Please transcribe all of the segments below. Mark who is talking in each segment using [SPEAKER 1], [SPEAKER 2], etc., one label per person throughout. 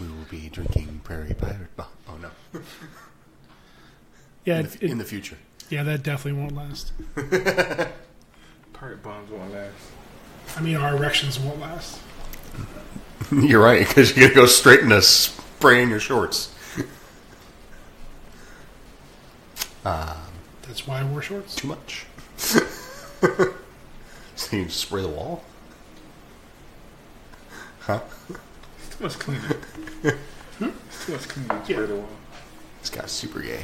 [SPEAKER 1] we will be drinking Prairie Pirate. Oh no.
[SPEAKER 2] Yeah,
[SPEAKER 1] in the future.
[SPEAKER 2] Yeah, that definitely won't last.
[SPEAKER 3] Pirate bombs won't last.
[SPEAKER 2] I mean, our erections won't last.
[SPEAKER 1] You're right, because you're going to go straight into spraying your shorts.
[SPEAKER 2] That's why I wore shorts.
[SPEAKER 1] Too much. So you spray the wall? Huh?
[SPEAKER 3] It's too much cleaning. It's too much cleaning to spray the wall.
[SPEAKER 1] This guy's super gay.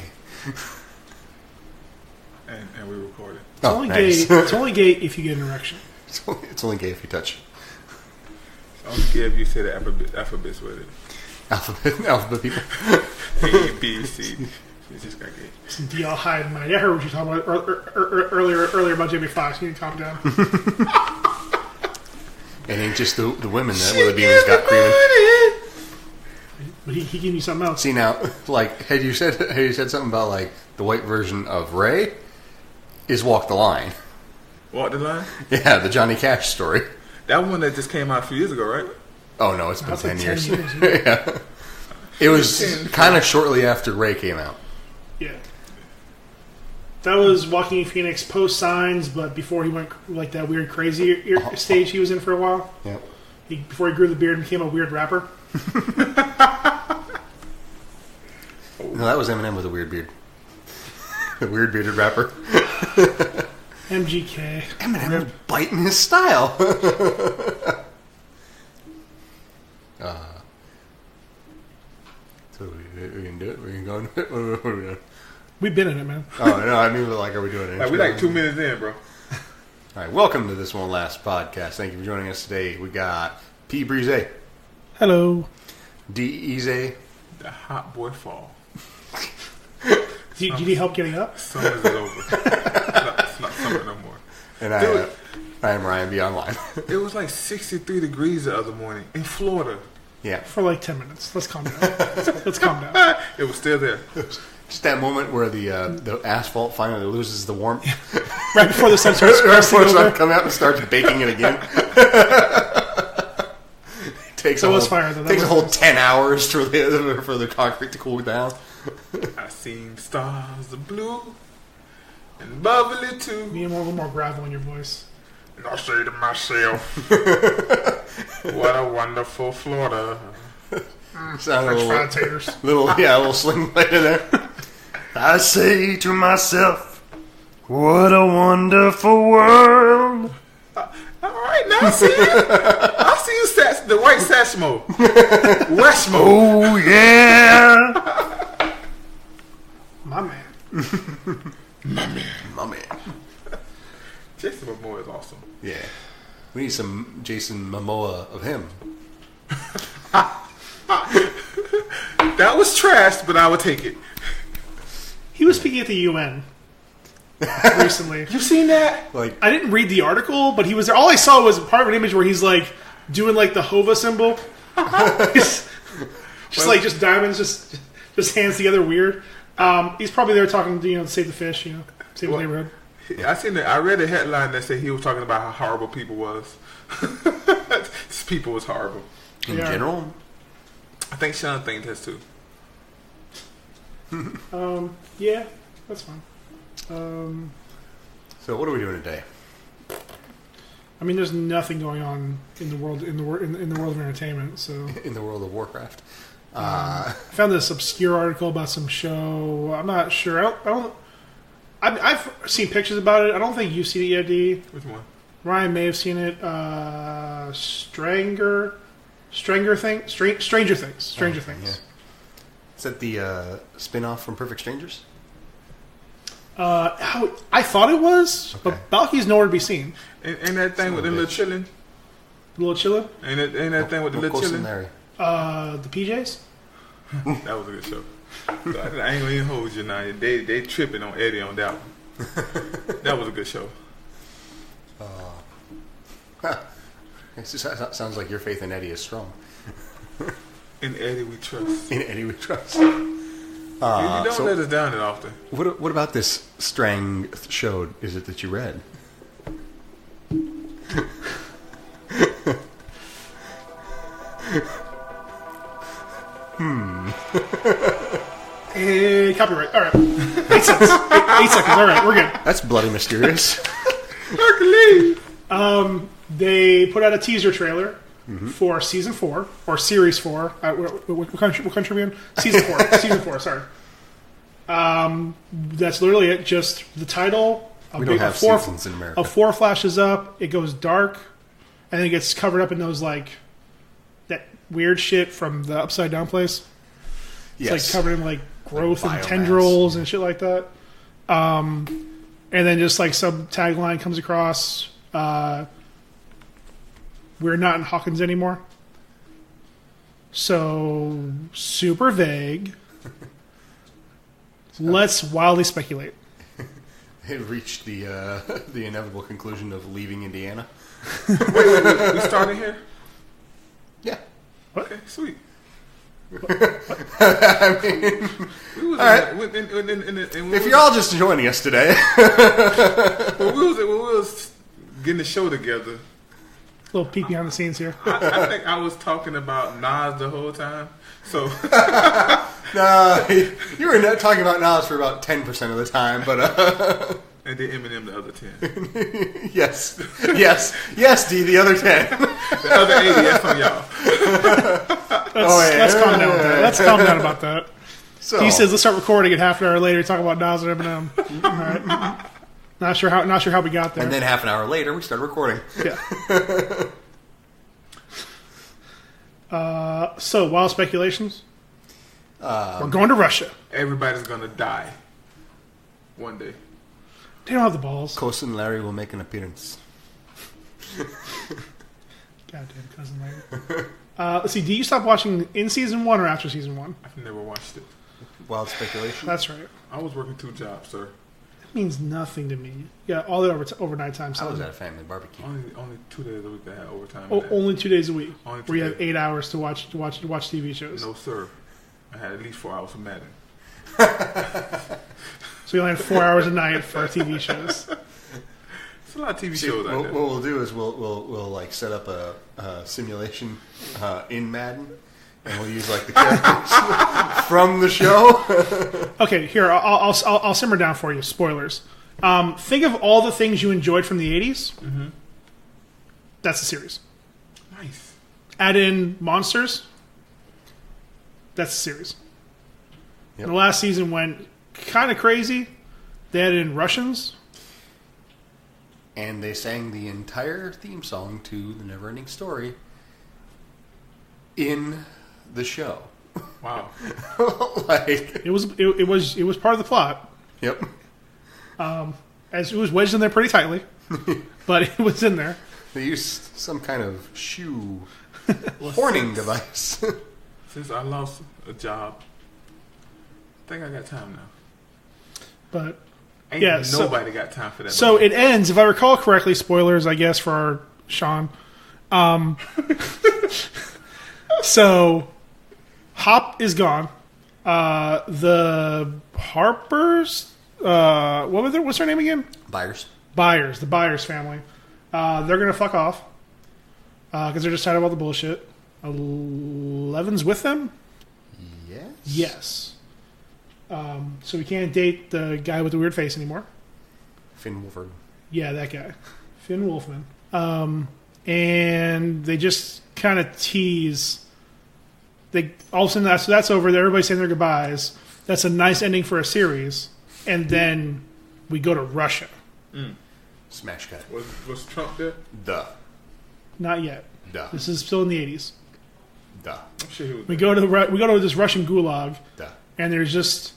[SPEAKER 3] And we recorded.
[SPEAKER 2] It's only gay. It's only gay if you get an erection.
[SPEAKER 1] It's only gay if you touch.
[SPEAKER 3] It's only gay if you say the alphabets with it.
[SPEAKER 1] Alphabet people.
[SPEAKER 3] A, B, C. It's just got gay.
[SPEAKER 2] Some DL high and mighty. I heard what you were talking about earlier about Jamie Foxx. You need to calm down.
[SPEAKER 1] It ain't just the women that Willie Beeman's got creaming.
[SPEAKER 2] But he gave me something else.
[SPEAKER 1] See now, like had you said something about like the white version of Ray is Walk the Line.
[SPEAKER 3] Walk the Line?
[SPEAKER 1] Yeah, the Johnny Cash story.
[SPEAKER 3] That one that just came out a few years ago, right?
[SPEAKER 1] Oh no, it's been 10
[SPEAKER 2] like
[SPEAKER 1] years.
[SPEAKER 2] 10 years.
[SPEAKER 1] Yeah. It was kind of shortly after Ray came out.
[SPEAKER 2] Yeah. That was Joaquin Phoenix post Signs, but before he went like that weird crazy stage he was in for a while.
[SPEAKER 1] Yeah.
[SPEAKER 2] Before he grew the beard and became a weird rapper.
[SPEAKER 1] No, that was Eminem with a weird beard. The weird bearded rapper.
[SPEAKER 2] MGK.
[SPEAKER 1] Eminem was biting his style. So we can do it? We can go into it? What are we doing?
[SPEAKER 2] We've been in it, man.
[SPEAKER 1] Oh, no, I mean, like, are we doing it?
[SPEAKER 3] Like, we like 2 minutes in, bro.
[SPEAKER 1] All right, welcome to This Won't Last podcast. Thank you for joining us today. We got P. Breeze,
[SPEAKER 2] Hello.
[SPEAKER 1] D. Easy.
[SPEAKER 3] The hot boy fall.
[SPEAKER 2] Do you need help getting up?
[SPEAKER 3] Summer's over. It's not summer no more.
[SPEAKER 1] And I am Ryan B. Online.
[SPEAKER 3] It was like 63 degrees the other morning in Florida.
[SPEAKER 1] Yeah.
[SPEAKER 2] For like 10 minutes. Let's calm down. Let's calm down.
[SPEAKER 3] It was still there.
[SPEAKER 1] Just that moment where the asphalt finally loses the warmth.
[SPEAKER 2] Right before the sun starts
[SPEAKER 1] Right before the sun comes out and starts baking it again. Takes a whole 10 hours for the concrete to cool down.
[SPEAKER 3] I seen stars of blue and bubbly too.
[SPEAKER 2] You need a little more gravel in your voice.
[SPEAKER 3] And I say to myself, what a wonderful Florida.
[SPEAKER 1] Sounded
[SPEAKER 2] French fry taters.
[SPEAKER 1] a little sling blade in there. I say to myself, what a wonderful world.
[SPEAKER 3] All right, now I see you. I see you, the white Satchmo. Westmo.
[SPEAKER 1] Oh, yeah.
[SPEAKER 2] My man.
[SPEAKER 1] My man.
[SPEAKER 3] Jason Momoa is awesome.
[SPEAKER 1] Yeah. We need some Jason Momoa of him.
[SPEAKER 3] That was trash, but I would take it.
[SPEAKER 2] He was speaking at the UN recently.
[SPEAKER 3] You seen that?
[SPEAKER 1] Like,
[SPEAKER 2] I didn't read the article, but he was there. All I saw was part of an image where he's like doing like the Hova symbol. just diamonds, just hands together, weird. He's probably there talking to save the fish, save the neighborhood.
[SPEAKER 3] I read a headline that said he was talking about how horrible people was. This people was horrible.
[SPEAKER 1] in general?
[SPEAKER 3] I think Sean thinks that too.
[SPEAKER 2] Yeah, that's fine.
[SPEAKER 1] So what are we doing today?
[SPEAKER 2] I mean, there's nothing going on in the world in the world of entertainment. So
[SPEAKER 1] In the world of Warcraft.
[SPEAKER 2] I found this obscure article about some show. I'm not sure. I've seen pictures about it. I don't think you've seen it yet, D.
[SPEAKER 3] Which one?
[SPEAKER 2] Ryan may have seen it. Stranger Things.
[SPEAKER 1] Yeah. Is that the spin-off from Perfect Strangers?
[SPEAKER 2] I thought it was, but Balky's nowhere to be seen.
[SPEAKER 3] And that thing with the little chillin'?
[SPEAKER 2] A little chillin'?
[SPEAKER 3] And that thing with the little chillin'?
[SPEAKER 2] The PJs?
[SPEAKER 3] That was a good show. So I ain't gonna even hold you now. They tripping on Eddie on that one. That was a good show.
[SPEAKER 1] It sounds like your faith in Eddie is strong.
[SPEAKER 3] In Eddie we trust.
[SPEAKER 1] In Eddie we trust.
[SPEAKER 3] You don't let us down that often.
[SPEAKER 1] What about this Strang show is it that you read?
[SPEAKER 2] Hey, copyright. All right. 8 seconds. 8 seconds. All right, we're good.
[SPEAKER 1] That's bloody mysterious.
[SPEAKER 3] Hercules.
[SPEAKER 2] They put out a teaser trailer for season 4 or series 4. What country are we in? Season 4. Season 4. Sorry. That's literally it. Just the title.
[SPEAKER 1] We don't have seasons in America.
[SPEAKER 2] A 4 flashes up. It goes dark, and then it gets covered up in those like that weird shit from the Upside Down place. It's like covered in like growth and tendrils and shit like that. And then just like some tagline comes across. We're not in Hawkins anymore. So, super vague. Let's wildly speculate.
[SPEAKER 1] It reached the inevitable conclusion of leaving Indiana.
[SPEAKER 3] Wait, we starting here?
[SPEAKER 1] Yeah.
[SPEAKER 3] Okay, sweet.
[SPEAKER 1] I mean,
[SPEAKER 3] We was
[SPEAKER 1] all right. If you're all just joining us today,
[SPEAKER 3] when we was getting the show together,
[SPEAKER 2] A little peek behind the scenes here.
[SPEAKER 3] I think I was talking about Nas the whole time. So
[SPEAKER 1] no, you were not talking about Nas for about 10% of the time, but
[SPEAKER 3] and then Eminem the other 10.
[SPEAKER 1] yes, D, the other 10.
[SPEAKER 3] The other 80, that's on y'all.
[SPEAKER 2] Let's calm down with that. Let's calm down about that.
[SPEAKER 1] So,
[SPEAKER 2] He says, let's start recording it half an hour later, talk about Nas and Eminem. All right. Not sure how we got there.
[SPEAKER 1] and then half an hour later, we started recording.
[SPEAKER 2] Yeah. So, wild speculations? We're going to Russia.
[SPEAKER 3] Everybody's gonna die one day.
[SPEAKER 2] They don't have the balls.
[SPEAKER 1] Cousin Larry will make an appearance.
[SPEAKER 2] Goddamn cousin Larry. Let's see, do you stop watching in season 1 or after season 1?
[SPEAKER 3] I've never watched it.
[SPEAKER 1] Wild speculation.
[SPEAKER 2] That's right.
[SPEAKER 3] I was working 2 jobs, sir.
[SPEAKER 2] That means nothing to me. Yeah, all the overnight time.
[SPEAKER 1] I was at a family barbecue.
[SPEAKER 3] Only 2 days a week I had overtime.
[SPEAKER 2] Only 2 days a week,
[SPEAKER 3] Only 2
[SPEAKER 2] where you have
[SPEAKER 3] days.
[SPEAKER 2] 8 hours to watch TV shows.
[SPEAKER 3] No, sir. I had at least 4 hours of Madden.
[SPEAKER 2] So you only have 4 hours a night for TV shows.
[SPEAKER 3] It's a lot of TV
[SPEAKER 1] See,
[SPEAKER 3] shows out
[SPEAKER 1] what
[SPEAKER 3] there.
[SPEAKER 1] we'll do is we'll like set up a simulation in Madden, and we'll use like the characters from the show.
[SPEAKER 2] Okay, here I'll simmer down for you. Spoilers. Think of all the things you enjoyed from the 80s. Mm-hmm. That's the series.
[SPEAKER 3] Nice.
[SPEAKER 2] Add in monsters. That's the series.
[SPEAKER 1] Yep.
[SPEAKER 2] The last season went kind of crazy. They added in Russians.
[SPEAKER 1] And they sang the entire theme song to The Neverending Story in the show.
[SPEAKER 3] Wow.
[SPEAKER 1] Like,
[SPEAKER 2] It was part of the plot.
[SPEAKER 1] yep.
[SPEAKER 2] As it was wedged in there pretty tightly, but it was in there.
[SPEAKER 1] They used some kind of shoe horning device.
[SPEAKER 3] Since I lost a job, I think I got time now.
[SPEAKER 2] But
[SPEAKER 3] Ain't
[SPEAKER 2] yeah, so-
[SPEAKER 3] nobody got time for that.
[SPEAKER 2] so it ends, if I recall correctly. Spoilers, I guess, for our Sean. So Hop is gone. The Harpers. What's her name again?
[SPEAKER 1] Buyers.
[SPEAKER 2] Byers, the Byers family. They're gonna fuck off because they're just tired of all the bullshit. Eleven's with them.
[SPEAKER 1] Yes.
[SPEAKER 2] Yes. So we can't date the guy with the weird face anymore.
[SPEAKER 1] Finn Wolford.
[SPEAKER 2] Yeah, that guy, Finn Wolfman. And they just kind of tease. They all of a sudden that's over. Everybody's saying their goodbyes. That's a nice ending for a series. And then we go to Russia.
[SPEAKER 1] Smash cut.
[SPEAKER 3] Was Trump there?
[SPEAKER 1] Duh.
[SPEAKER 2] Not yet.
[SPEAKER 1] Duh.
[SPEAKER 2] This is still in the 80s.
[SPEAKER 1] Duh.
[SPEAKER 3] I'm sure he was
[SPEAKER 2] We
[SPEAKER 3] there.
[SPEAKER 2] go to this Russian gulag,
[SPEAKER 1] Duh.
[SPEAKER 2] and there's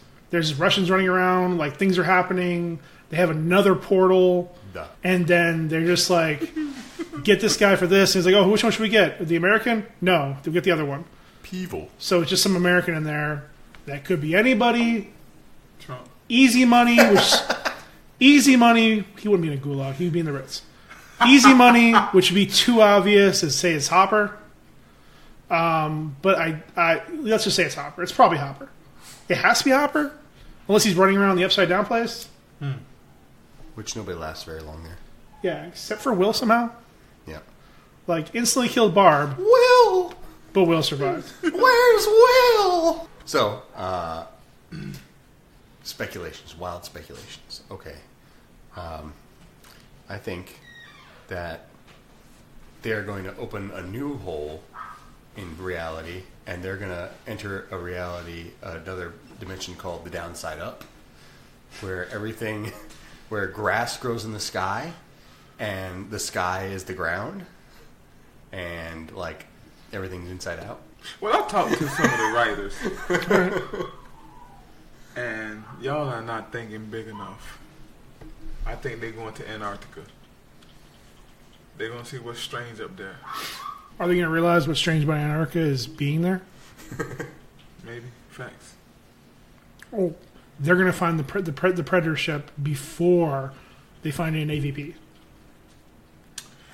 [SPEAKER 2] Russians running around, like things are happening. They have another portal,
[SPEAKER 1] Duh.
[SPEAKER 2] and then they're just like, get this guy for this. And he's like, oh, which one should we get? The American? No, they'll get the other one.
[SPEAKER 1] Peevil.
[SPEAKER 2] So it's just some American in there. That could be anybody.
[SPEAKER 3] Trump.
[SPEAKER 2] Easy money, easy money. He wouldn't be in a gulag. He would be in the Ritz. Easy money, which would be too obvious, is say it's Hopper. But I let's just say it's Hopper. It's probably Hopper. It has to be Hopper, unless he's running around the Upside Down place.
[SPEAKER 1] Which nobody lasts very long there.
[SPEAKER 2] Yeah, except for Will somehow.
[SPEAKER 1] Yeah.
[SPEAKER 2] Like instantly killed Barb,
[SPEAKER 1] Will!
[SPEAKER 2] but Will survived.
[SPEAKER 1] Where's Will? So, speculations, wild speculations. Okay. I think that they're going to open a new hole in reality, and they're going to enter a reality, another dimension called the downside up, where where grass grows in the sky, and the sky is the ground, and like everything's inside out.
[SPEAKER 3] Well, I talked to some of the writers, and y'all are not thinking big enough. I think they're going to Antarctica. They're going to see what's strange up there.
[SPEAKER 2] Are they going to realize what's strange about Antarctica is being there?
[SPEAKER 3] Maybe. Facts.
[SPEAKER 2] Oh, they're going to find the Predator ship before they find an AVP.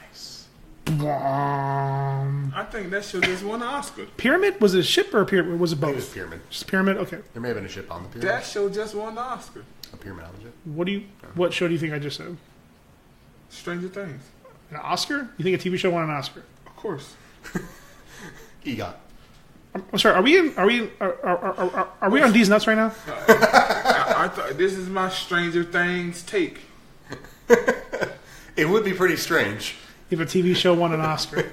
[SPEAKER 1] Nice.
[SPEAKER 2] Bwom.
[SPEAKER 3] I think that show just won an Oscar.
[SPEAKER 2] Pyramid? Was it a ship or a pyramid? Or was it
[SPEAKER 1] I
[SPEAKER 2] both?
[SPEAKER 1] think it was pyramid.
[SPEAKER 2] Just pyramid? Okay.
[SPEAKER 1] There may have been a ship on the pyramid.
[SPEAKER 3] That show just won the Oscar.
[SPEAKER 1] A pyramid on the ship.
[SPEAKER 2] What show do you think I just said?
[SPEAKER 3] Stranger Things.
[SPEAKER 2] An Oscar? You think a TV show won an Oscar?
[SPEAKER 3] Of course.
[SPEAKER 1] EGOT.
[SPEAKER 2] I'm sorry. Are we on D's nuts right now?
[SPEAKER 3] I thought this is my Stranger Things take.
[SPEAKER 1] It would be pretty strange.
[SPEAKER 2] If a TV show won an Oscar.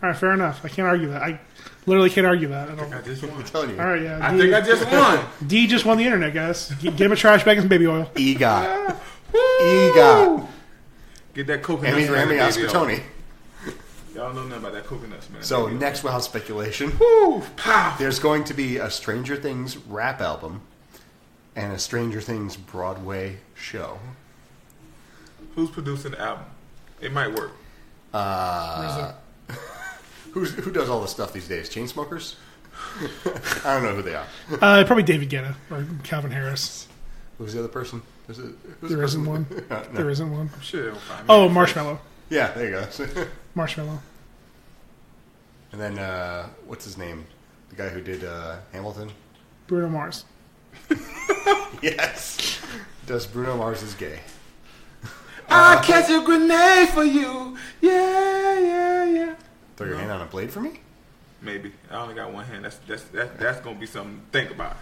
[SPEAKER 2] All right, fair enough. I can't argue that. I literally can't argue that at all.
[SPEAKER 3] I just won.
[SPEAKER 1] I'm telling you.
[SPEAKER 2] All right, yeah.
[SPEAKER 3] I think I just won.
[SPEAKER 2] D just won the internet, guys. Get him a trash bag and some baby oil.
[SPEAKER 1] EGOT.
[SPEAKER 3] Woo!
[SPEAKER 1] EGOT.
[SPEAKER 3] Get that coconut.
[SPEAKER 1] Emmy, Oscar, Tony.
[SPEAKER 3] Y'all know nothing about that coconuts, man.
[SPEAKER 1] So next wild speculation.
[SPEAKER 3] Woo! Pow!
[SPEAKER 1] There's going to be a Stranger Things rap album and a Stranger Things Broadway show.
[SPEAKER 3] Who's producing the album? It might work.
[SPEAKER 1] Who does all this stuff these days? Chainsmokers? I don't know who they are.
[SPEAKER 2] Probably David Guetta or Calvin Harris.
[SPEAKER 1] Who's the other person?
[SPEAKER 2] There isn't one.
[SPEAKER 1] No.
[SPEAKER 2] There isn't one.
[SPEAKER 3] I'm sure they'll find me.
[SPEAKER 2] Oh, Marshmallow.
[SPEAKER 1] Yeah, there you go.
[SPEAKER 2] Marshmallow.
[SPEAKER 1] And then, what's his name? The guy who did Hamilton?
[SPEAKER 2] Bruno Mars.
[SPEAKER 1] Yes. Does Bruno Mars is gay?
[SPEAKER 3] I'll catch a grenade for you. Yeah, yeah, yeah.
[SPEAKER 1] Throw your hand on a blade for me?
[SPEAKER 3] Maybe. I only got one hand. That's gonna be something to think about.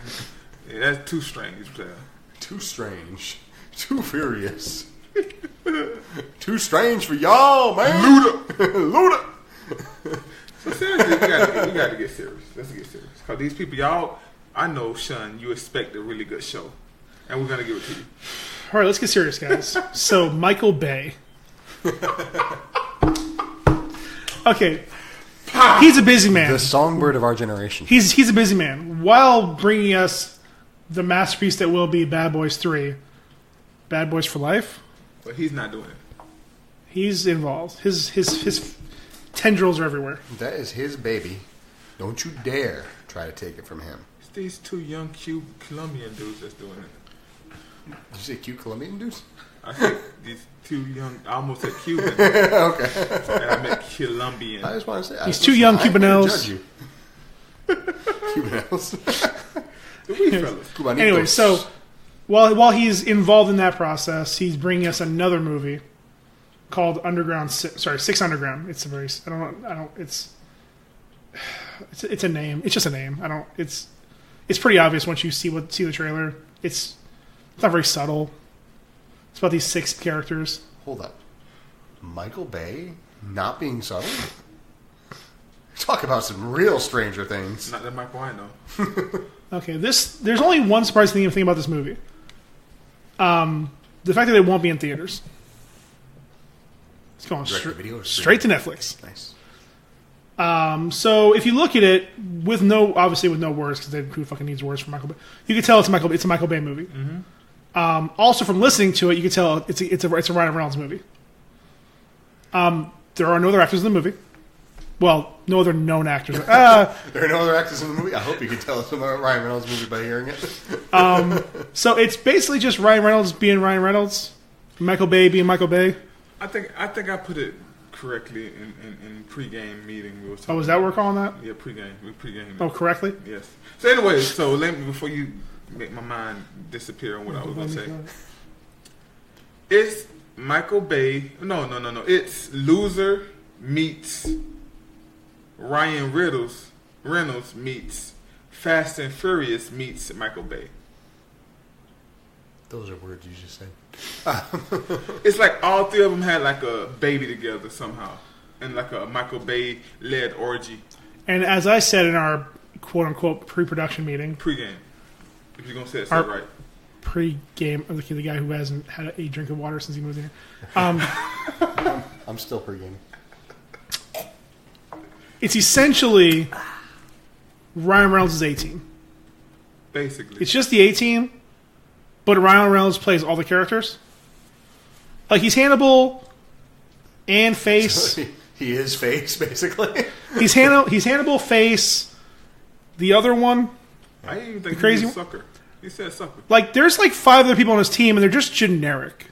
[SPEAKER 3] Yeah, that's too strange, player.
[SPEAKER 1] Too strange. Too furious. Too strange for y'all, man. Luda.
[SPEAKER 3] So seriously, we gotta get serious. Let's get serious. Cause these people, y'all, I know, Sean, you expect a really good show, and we're gonna give it to you.
[SPEAKER 2] All right, let's get serious, guys. So, Michael Bay. Okay. He's a busy man.
[SPEAKER 1] The songbird of our generation.
[SPEAKER 2] He's a busy man. While bringing us the masterpiece that will be Bad Boys 3, Bad Boys for Life,
[SPEAKER 3] But he's not doing it.
[SPEAKER 2] he's involved. His tendrils are everywhere.
[SPEAKER 1] That is his baby. Don't you dare try to take it from him.
[SPEAKER 3] It's these two young, cute Colombian dudes that's doing it.
[SPEAKER 1] Did you say cute Colombian dudes?
[SPEAKER 3] I think these two young, I almost said Cuban,
[SPEAKER 1] Okay.
[SPEAKER 3] and I meant Colombian.
[SPEAKER 1] I just want to say.
[SPEAKER 2] He's two young
[SPEAKER 1] I ain't gonna
[SPEAKER 2] Cubanels.
[SPEAKER 1] judge you. Cubanels.
[SPEAKER 3] The wee fellas.
[SPEAKER 1] Cubanitos.
[SPEAKER 2] Anyway, so while he's involved in that process, he's bringing us another movie called Six Underground. It's a very it's a name. It's just a name. It's pretty obvious once you see the trailer. It's not very subtle. It's about these 6 characters.
[SPEAKER 1] Hold up. Michael Bay not being subtle? Talk about some real Stranger Things.
[SPEAKER 3] Not that Michael I know.
[SPEAKER 2] Okay, there's only one surprising thing about this movie. The fact that it won't be in theaters. It's going
[SPEAKER 1] Direct-to-video or
[SPEAKER 2] straight to Netflix.
[SPEAKER 1] Nice.
[SPEAKER 2] So if you look at it with no words, because who fucking needs words for Michael Bay? You can tell it's a Michael Bay movie.
[SPEAKER 3] Mm-hmm.
[SPEAKER 2] Also from listening to it, you can tell it's a Ryan Reynolds movie. There are no other actors in the movie. Well, no other known actors.
[SPEAKER 1] There are no other actors in the movie. I hope you can tell us about Ryan Reynolds' movie by hearing it.
[SPEAKER 2] So it's basically just Ryan Reynolds being Ryan Reynolds, Michael Bay being Michael Bay.
[SPEAKER 3] I think I put it correctly in pregame meeting. We was talking
[SPEAKER 2] Oh, is that what we're calling that?
[SPEAKER 3] Yeah, pregame. We pregame.
[SPEAKER 2] Oh, correctly?
[SPEAKER 3] Yes. So anyway, let me, before you make my mind disappear on what I was going to say. It's Michael Bay. No. It's Loser meets Ryan Reynolds Reynolds meets Fast and Furious meets Michael Bay.
[SPEAKER 1] Those are words you just said.
[SPEAKER 3] It's like all three of them had like a baby together somehow, and like a Michael Bay led orgy.
[SPEAKER 2] And as I said in our quote unquote pre-production meeting,
[SPEAKER 3] Pre-game. If you're gonna say it right.
[SPEAKER 2] Pre-game, the guy who hasn't had a drink of water since he moved here.
[SPEAKER 1] I'm still pre-game.
[SPEAKER 2] It's essentially Ryan Reynolds' A-Team.
[SPEAKER 3] Basically.
[SPEAKER 2] It's just the A-Team, but Ryan Reynolds plays all the characters. Like, he's Hannibal and Face.
[SPEAKER 1] He is Face, basically.
[SPEAKER 2] He's Hannibal, Face, the other one.
[SPEAKER 3] I didn't even think
[SPEAKER 2] crazy
[SPEAKER 3] he was sucker. He said sucker.
[SPEAKER 2] Like, there's like 5 other people on his team, and they're just generic.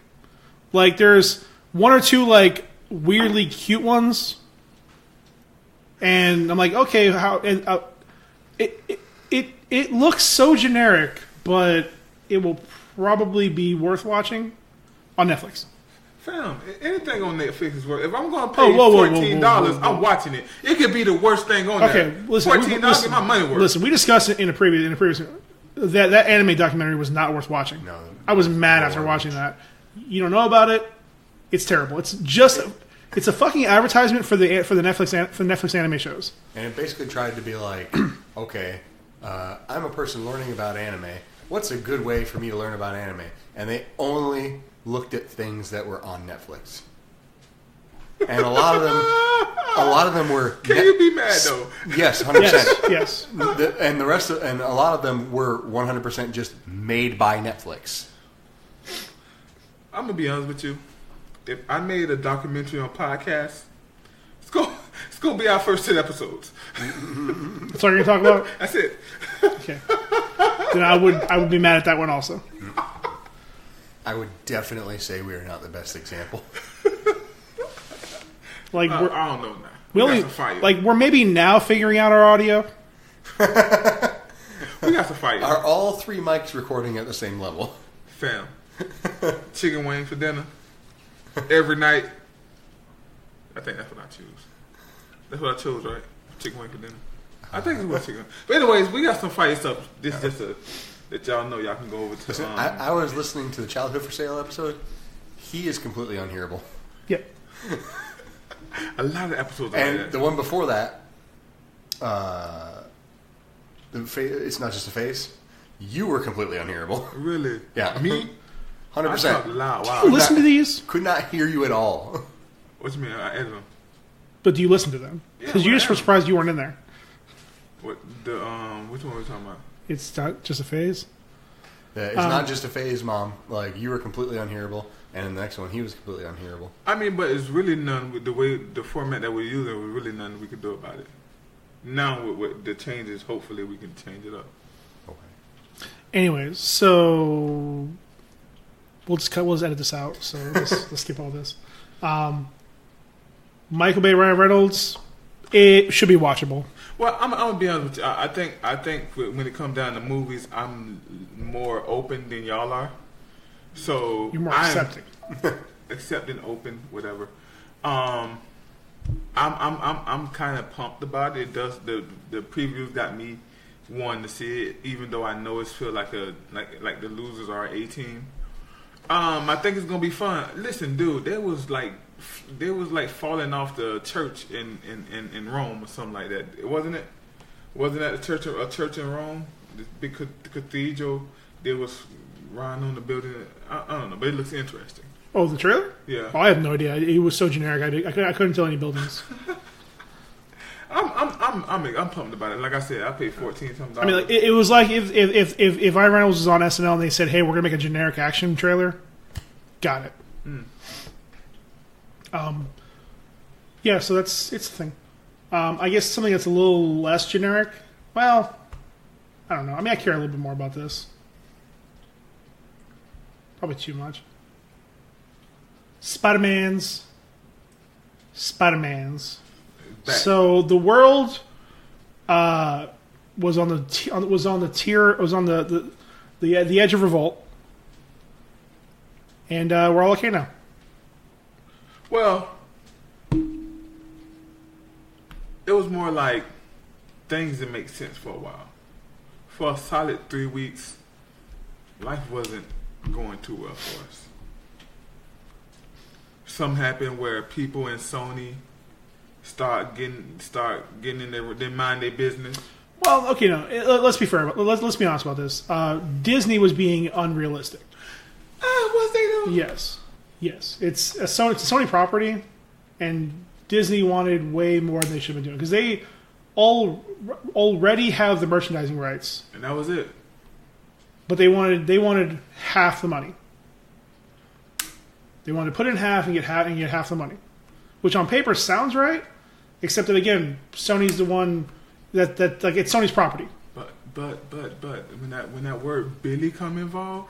[SPEAKER 2] Like, there's 1 or 2 like weirdly cute ones, and I'm like, okay, how? And, it looks so generic, but it will probably be worth watching on Netflix.
[SPEAKER 3] Fam, anything on Netflix is worth. If I'm going to pay $14, I'm watching it. It could be the worst thing on there.
[SPEAKER 2] Okay, listen,
[SPEAKER 3] $14, get my money worth.
[SPEAKER 2] Listen, we discussed it in a previous that anime documentary was not worth watching.
[SPEAKER 1] No,
[SPEAKER 2] I was mad after watching that. You don't know about it. It's terrible. It's a fucking advertisement for the Netflix anime shows.
[SPEAKER 1] And it basically tried to be like, okay, I'm a person learning about anime. What's a good way for me to learn about anime? And they only looked at things that were on Netflix. And a lot of them were.
[SPEAKER 3] Can you be mad though?
[SPEAKER 1] Yes, 100%.
[SPEAKER 2] Yes.
[SPEAKER 1] And a lot of them were 100% just made by Netflix.
[SPEAKER 3] I'm gonna be honest with you. If I made a documentary on podcasts, it's gonna be our first 10 episodes.
[SPEAKER 2] That's all you're gonna talk about?
[SPEAKER 3] That's it.
[SPEAKER 2] Okay. Then I would be mad at that one also.
[SPEAKER 1] I would definitely say we are not the best example.
[SPEAKER 2] Like
[SPEAKER 3] I don't know now.
[SPEAKER 2] We only
[SPEAKER 3] got some fire.
[SPEAKER 2] like we're maybe now figuring out our audio.
[SPEAKER 3] We got some fire.
[SPEAKER 1] Are all 3 mics recording at the same level?
[SPEAKER 3] Fam. Chicken wings for dinner. Every night. I think that's what I choose. That's what I chose, right? Chicken wing for dinner. I think it's what chicken. But anyways, we got some fire stuff. This is just that y'all know y'all can go over to.
[SPEAKER 1] Listen, I was listening to the Childhood for Sale episode. He is completely unhearable.
[SPEAKER 2] Yep.
[SPEAKER 3] A lot of episodes are
[SPEAKER 1] And
[SPEAKER 3] like that.
[SPEAKER 1] the one before that, it's not just a face. You were completely unhearable.
[SPEAKER 3] Really?
[SPEAKER 1] Yeah.
[SPEAKER 3] Me?
[SPEAKER 1] 100%.
[SPEAKER 3] I talk loud. Wow.
[SPEAKER 2] You listen to these,
[SPEAKER 1] Could not hear you at all.
[SPEAKER 3] What you mean? I edit them.
[SPEAKER 2] but do you listen to them? Because you just were surprised you weren't in there.
[SPEAKER 3] What the which one are we talking about?
[SPEAKER 2] It's not just a phase.
[SPEAKER 1] It's not just a phase, Mom. Like, you were completely unhearable, and in the next one, he was completely unhearable.
[SPEAKER 3] I mean, but it's really none with the format that we're using. There's really nothing we can do about it. Now with the changes, hopefully we can change it up.
[SPEAKER 1] Okay.
[SPEAKER 2] Anyways, so we'll just edit this out. So let's skip all this. Michael Bay, Ryan Reynolds, it should be watchable.
[SPEAKER 3] Well, I'm gonna be honest with you. I think when it comes down to movies, I'm more open than y'all are. So
[SPEAKER 2] You're more accepting.
[SPEAKER 3] Accepting, open, whatever. I'm kind of pumped about it. It does the previews got me wanting to see it, even though I know it's feel like like the losers are a team. I think it's gonna be fun. Listen, dude, there was like falling off the church in Rome or something like that. Wasn't it? Wasn't that a church in Rome? The big cathedral. There was Ron on the building. I don't know, but it looks interesting.
[SPEAKER 2] Oh, the trailer?
[SPEAKER 3] Yeah.
[SPEAKER 2] Oh, I have no idea. It was so generic. I couldn't tell any buildings.
[SPEAKER 3] I'm pumped about it. Like I said, I paid $14 something.
[SPEAKER 2] I mean, like, it was like if Ryan Reynolds was on SNL and they said, "Hey, we're gonna make a generic action trailer," got it. Yeah, so it's the thing. I guess something that's a little less generic. Well, I don't know. I mean, I care a little bit more about this. Probably too much. Spider-Man's.
[SPEAKER 3] Back.
[SPEAKER 2] So the world was on the edge of revolt, and we're all okay now.
[SPEAKER 3] Well, it was more like things didn't make sense for a while. For a solid 3 weeks, life wasn't going too well for us. Something happened where people in Sony start getting in their mind their business.
[SPEAKER 2] Well, okay, no. Let's be fair. Let's be honest about this. Disney was being unrealistic.
[SPEAKER 3] Was they though?
[SPEAKER 2] Yes. It's a Sony property, and Disney wanted way more than they should have been doing because they already have the merchandising rights,
[SPEAKER 3] And that was it.
[SPEAKER 2] but they wanted half the money. They wanted to put it in half and get half the money, which on paper sounds right, except that again, Sony's the one that like it's Sony's property.
[SPEAKER 3] But when that word Billy come involved,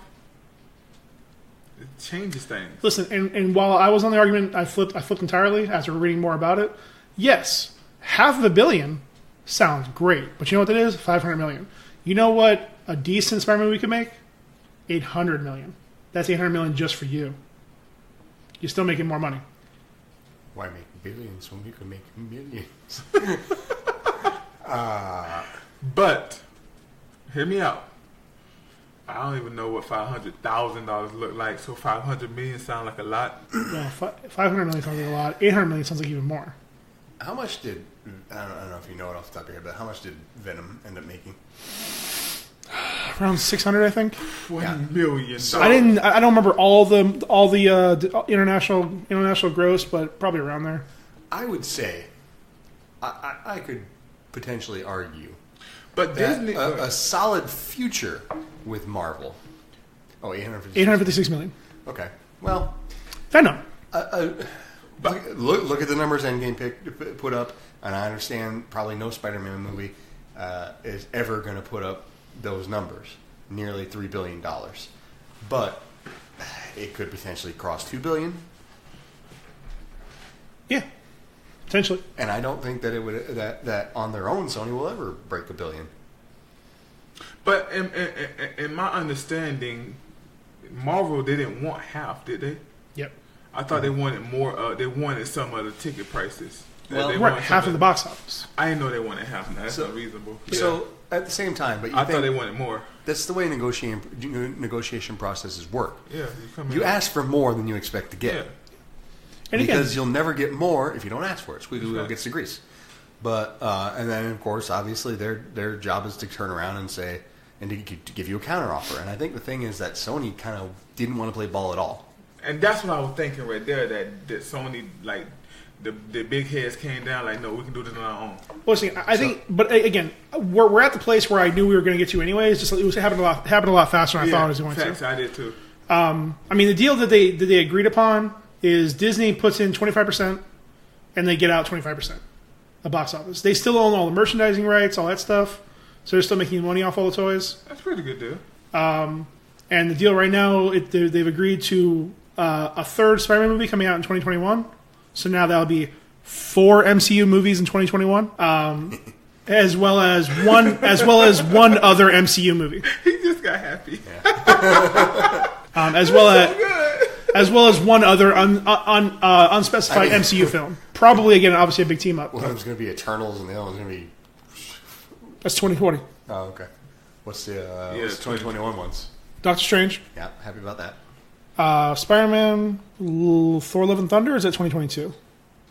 [SPEAKER 3] it changes things.
[SPEAKER 2] Listen, and while I was on the argument, I flipped entirely after reading more about it. Yes, $500 million sounds great, but you know what that is? $500 million. You know what a decent Spider-Man movie could make? $800 million. That's $800 million just for you. You're still making more money.
[SPEAKER 1] Why make billions when we could make millions?
[SPEAKER 3] But hear me out. I don't even know what $500,000 look like, so $500 million sound like a lot.
[SPEAKER 2] Well, $500 million sounds like a lot. $800 million sounds like even more.
[SPEAKER 1] How much did, I don't know if you know it off the top of your head, but how much did Venom end up making?
[SPEAKER 2] Around 600, I think.
[SPEAKER 3] $1 million.
[SPEAKER 1] So-
[SPEAKER 2] I don't remember all the international gross, but probably around there.
[SPEAKER 1] I would say, I could potentially argue
[SPEAKER 3] But
[SPEAKER 1] that
[SPEAKER 3] Disney,
[SPEAKER 1] a solid future with Marvel. Oh,
[SPEAKER 2] 856 million.
[SPEAKER 1] Okay. Well,
[SPEAKER 2] Venom.
[SPEAKER 1] look at the numbers Endgame put up, and I understand probably no Spider-Man movie is ever going to put up those numbers, nearly $3 billion. But it could potentially cross $2 billion.
[SPEAKER 2] Yeah, potentially.
[SPEAKER 1] And I don't think that it would that on their own Sony will ever break $1 billion.
[SPEAKER 3] but in my understanding, Marvel didn't want half, did they?
[SPEAKER 2] Yep.
[SPEAKER 3] I thought they wanted more. They wanted some of the ticket prices.
[SPEAKER 1] Well,
[SPEAKER 3] They
[SPEAKER 2] Right,
[SPEAKER 3] wanted
[SPEAKER 2] half
[SPEAKER 3] some
[SPEAKER 2] of the box office.
[SPEAKER 3] I didn't know they wanted half. Now that's
[SPEAKER 1] So-
[SPEAKER 3] unreasonable.
[SPEAKER 1] So at the same time, but
[SPEAKER 3] I thought they wanted more.
[SPEAKER 1] that's the way negotiation processes work.
[SPEAKER 3] Yeah,
[SPEAKER 1] You ask for more than you expect to get.
[SPEAKER 3] Yeah.
[SPEAKER 2] And again,
[SPEAKER 1] Because you'll never get more if you don't ask for it. Squeaky wheel
[SPEAKER 3] Exactly.
[SPEAKER 1] gets the grease. But and then of course, obviously, their job is to turn around and say and to give you a counteroffer. And I think the thing is that Sony kind of didn't want to play ball at all.
[SPEAKER 3] And that's what I was thinking right there. That Sony, like the big heads came down. Like, no, we can do this on our own.
[SPEAKER 2] well, see, I think, but again, we're at the place where I knew we were going to get to anyways. Just it was happened a lot faster than I thought it was going
[SPEAKER 3] facts,
[SPEAKER 2] to.
[SPEAKER 3] I did too.
[SPEAKER 2] I mean, the deal that they agreed upon is Disney puts in 25% and they get out 25% of box office. They still own all the merchandising rights, all that stuff. So they're still making money off all the toys.
[SPEAKER 3] That's a pretty good deal.
[SPEAKER 2] And the deal right now, they've agreed to a third Spider-Man movie coming out in 2021. So now that'll be 4 MCU movies in 2021, as well as one other MCU movie,
[SPEAKER 3] He just got happy.
[SPEAKER 2] as well as one other unspecified MCU film. Probably again, obviously a big team up.
[SPEAKER 1] One of them's going to be Eternals, and the other one's going to be.
[SPEAKER 2] That's 2020.
[SPEAKER 1] Oh, okay. What's the
[SPEAKER 3] Yeah,
[SPEAKER 1] what's the 2021 ones?
[SPEAKER 2] Doctor Strange,
[SPEAKER 1] Yeah, happy about that.
[SPEAKER 2] Spider-Man, Thor: Love and Thunder. Or is that 2022?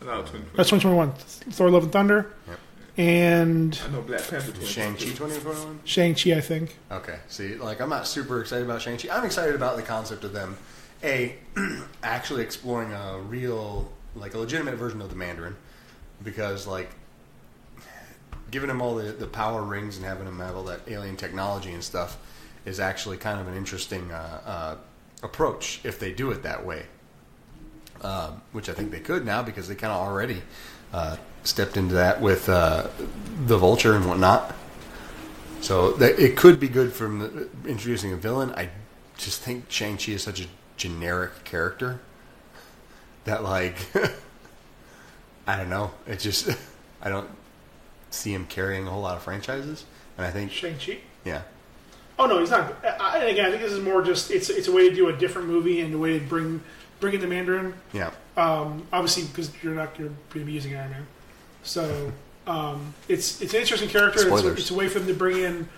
[SPEAKER 2] That's 2021. Thor: Love and Thunder,
[SPEAKER 1] Yep.
[SPEAKER 2] and
[SPEAKER 3] I know Black Panther.
[SPEAKER 1] Shang-Chi 2021?
[SPEAKER 2] Shang-Chi, I think.
[SPEAKER 1] Okay. See, like, I'm not super excited about Shang-Chi. I'm excited about the concept of them, actually exploring a real, like, a legitimate version of the Mandarin. Because, like, giving him all the power rings and having him have all that alien technology and stuff is actually kind of an interesting approach if they do it that way. Which I think they could now because they kind of already stepped into that with the Vulture and whatnot. So it could be good from introducing a villain. I just think Shang-Chi is such a generic character that, like, I don't know. It just, I don't see him carrying a whole lot of franchises. And I think,
[SPEAKER 2] Shang-Chi?
[SPEAKER 1] yeah.
[SPEAKER 2] Oh no, he's not. Again, I think this is more just it's a way to do a different movie and a way to bring in the Mandarin.
[SPEAKER 1] Yeah.
[SPEAKER 2] Obviously, because you're going to be using Iron Man, so It's an interesting character. It's a way for them to bring in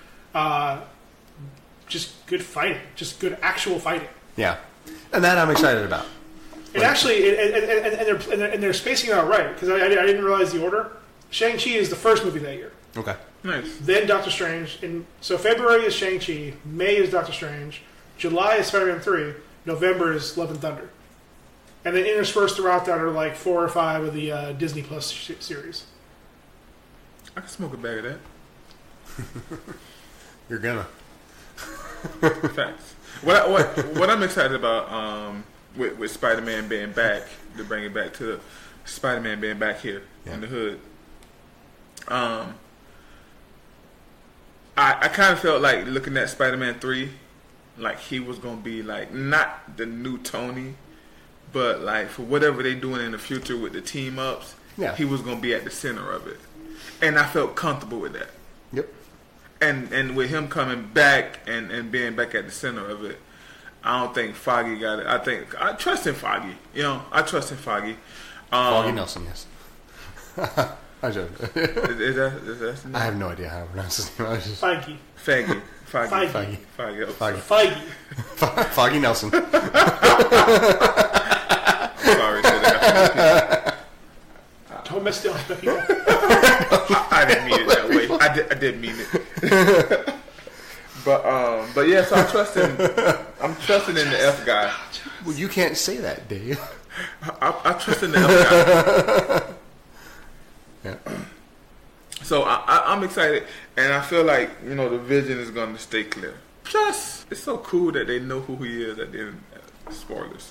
[SPEAKER 2] just good fighting, just good actual fighting.
[SPEAKER 1] Yeah, and that I'm excited about.
[SPEAKER 2] And actually, and they're spacing it out right, because I didn't realize the order. Shang-Chi is the first movie that year.
[SPEAKER 1] Okay.
[SPEAKER 3] Nice.
[SPEAKER 2] Then Doctor Strange. So February is Shang-Chi, May is Doctor Strange, July is Spider-Man 3, November is Love and Thunder. And then interspersed throughout that are like 4 or 5 of the Disney Plus series.
[SPEAKER 3] I can smoke a bag of that.
[SPEAKER 1] You're gonna.
[SPEAKER 3] Facts. What I'm excited about with Spider-Man being back, to bring it back to the Spider-Man being back here in the hood. I kind of felt like looking at Spider-Man 3, like he was going to be like not the new Tony, but like for whatever they doing in the future with the team ups, he was going to be at the center of it. And I felt comfortable with that.
[SPEAKER 1] Yep.
[SPEAKER 3] And with him coming back and being back at the center of it, I don't think Foggy got it. I trust in Foggy. You know, I trust in Foggy.
[SPEAKER 1] Foggy Nelson, yes. I joke.
[SPEAKER 3] Is that
[SPEAKER 1] I have no idea how to pronounce his name.
[SPEAKER 2] Feige.
[SPEAKER 1] Foggy Nelson.
[SPEAKER 3] Sorry,
[SPEAKER 2] don't mess down with people.
[SPEAKER 3] I didn't mean it that way. I did mean it. But yeah, so I'm trusting in the F guy.
[SPEAKER 1] Well, you can't say that, Dave.
[SPEAKER 3] I trust in the F guy.
[SPEAKER 1] Yeah.
[SPEAKER 3] So I'm excited, and I feel like, you know, the vision is going to stay clear. Plus, it's so cool that they know who he is at the end. Spoilers.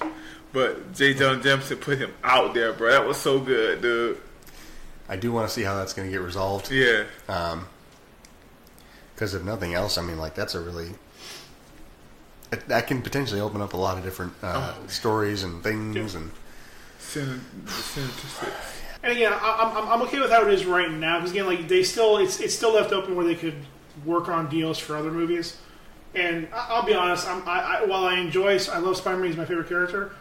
[SPEAKER 3] But J. Jonah Jameson put him out there, bro. That was so good, dude.
[SPEAKER 1] I do want to see how that's going to get resolved.
[SPEAKER 3] Yeah.
[SPEAKER 1] Because if nothing else, I mean, like, that's a really... That can potentially open up a lot of different stories and things. And
[SPEAKER 3] Sinister Six.
[SPEAKER 2] And again, I'm okay with how it is right now, because again, like it's still left open where they could work on deals for other movies. And I'll be honest, while I love Spider-Man, he's my favorite character.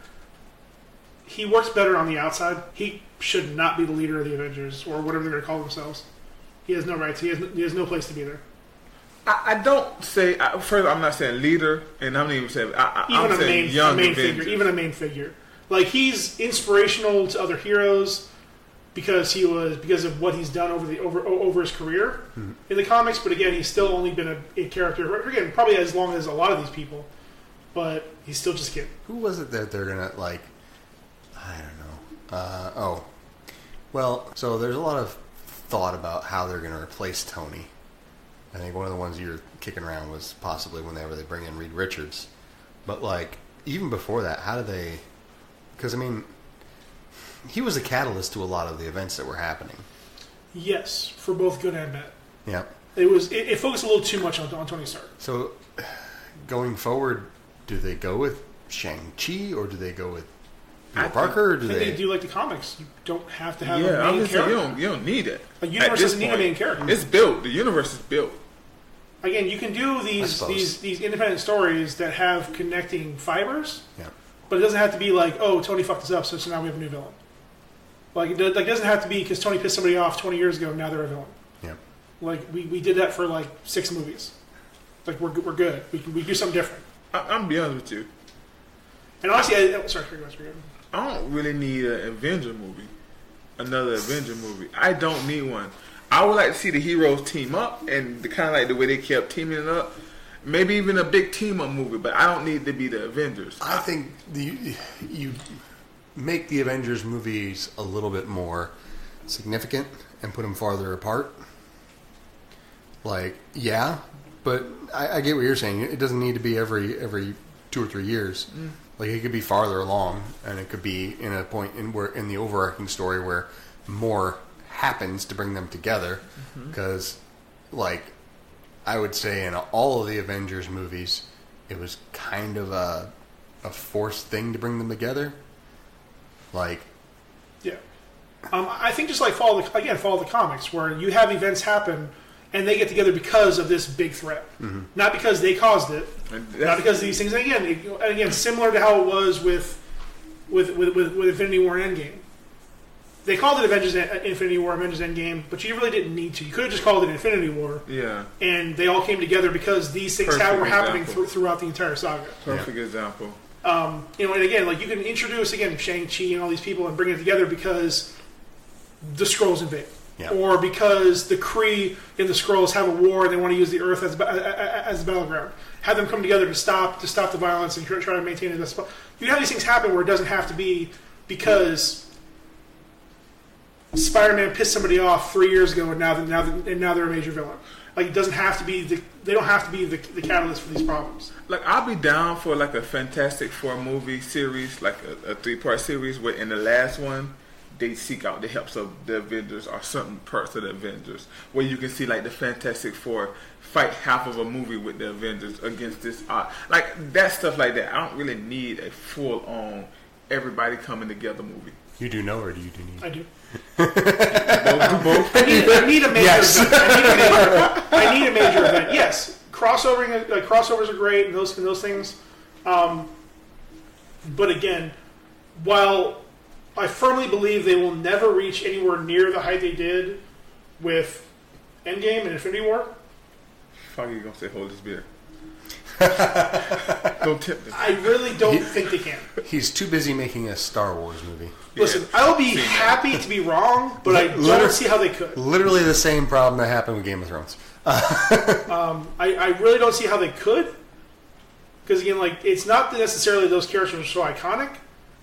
[SPEAKER 2] He works better on the outside. He should not be the leader of the Avengers or whatever they're going to call themselves. He has no rights. He has no place to be there.
[SPEAKER 3] I don't say first. I'm not saying leader, and I'm not even saying I'm saying young
[SPEAKER 2] main figure. Even a main figure. Like he's inspirational to other heroes. Because of what he's done over his career in the comics, but again, he's still only been a character again probably as long as a lot of these people, but he's still just a kid.
[SPEAKER 1] Who was it that they're gonna like? I don't know. Well, so there's a lot of thought about how they're gonna replace Tony. I think one of the ones you were kicking around was possibly whenever they bring in Reed Richards, but like even before that, how do they? Because I mean. He was a catalyst to a lot of the events that were happening. Yes,
[SPEAKER 2] for both good and bad.
[SPEAKER 1] Yeah.
[SPEAKER 2] It focused a little too much on Tony Stark.
[SPEAKER 1] So, going forward, do they go with Shang-Chi or do they go with Peter Parker? Or do
[SPEAKER 2] they do like the comics? You don't have to have a main character.
[SPEAKER 3] You don't need it.
[SPEAKER 2] A universe doesn't need a main character.
[SPEAKER 3] It's built. The universe is built.
[SPEAKER 2] Again, you can do these independent stories that have connecting fibers.
[SPEAKER 1] Yeah.
[SPEAKER 2] But it doesn't have to be like, oh, Tony fucked us up, so now we have a new villain. Like, it doesn't have to be because Tony pissed somebody off 20 years ago, now they're a villain.
[SPEAKER 1] Yeah.
[SPEAKER 2] Like, we did that for, like, 6 movies. Like, we're good. We do something different.
[SPEAKER 3] I'm be honest with you.
[SPEAKER 2] And honestly,
[SPEAKER 3] I don't really need an Avenger movie. Another Avenger movie. I don't need one. I would like to see the heroes team up, and the kind of like the way they kept teaming up. Maybe even a big team-up movie, but I don't need to be the Avengers.
[SPEAKER 1] I think you make the Avengers movies a little bit more significant and put them farther apart. Like, yeah, but I get what you're saying. It doesn't need to be every 2 or 3 years. Like, it could be farther along, and it could be in a point in the overarching story where more happens to bring them together. Because, like, I would say in all of the Avengers movies, it was kind of a forced thing to bring them together. Like,
[SPEAKER 2] yeah, I think just like follow the comics where you have events happen and they get together because of this big threat, not because they caused it, not because of these things. And again, similar to how it was with Infinity War and Endgame. they called it Avengers Infinity War, Avengers Endgame, but you really didn't need to. You could have just called it Infinity War.
[SPEAKER 3] Yeah.
[SPEAKER 2] And they all came together because these things were happening throughout the entire saga.
[SPEAKER 3] Perfect example.
[SPEAKER 2] And again, like you can introduce again Shang-Chi and all these people and bring it together because the Skrulls invade, or because the Kree and the Skrulls have a war and they want to use the Earth as a battleground. Have them come together to stop the violence and try to maintain it. You have these things happen where it doesn't have to be because Spider-Man pissed somebody off 3 years ago and now they're a major villain. Like it doesn't have to be they don't have to be the catalyst for these problems.
[SPEAKER 3] Like I'll be down for like a Fantastic Four movie series, like a 3-part series where in the last one they seek out the helps of the Avengers or certain parts of the Avengers, where you can see like the Fantastic Four fight half of a movie with the Avengers against this like that stuff like that. I don't really need a full on everybody coming together movie.
[SPEAKER 1] You do know, or do you do need?
[SPEAKER 2] I do.
[SPEAKER 3] Both.
[SPEAKER 2] I need a major event. I need a major event. Yes, crossovers are great and those things. But again, while I firmly believe they will never reach anywhere near the height they did with Endgame and Infinity War.
[SPEAKER 3] Fuck, you gonna say hold this beer? Don't tip this.
[SPEAKER 2] I really don't think they can.
[SPEAKER 1] He's too busy making a Star Wars movie.
[SPEAKER 2] Listen, I'll be happy to be wrong, but I don't see how they could.
[SPEAKER 1] Literally the same problem that happened with Game of Thrones.
[SPEAKER 2] I really don't see how they could. Because again, like it's not necessarily those characters are so iconic.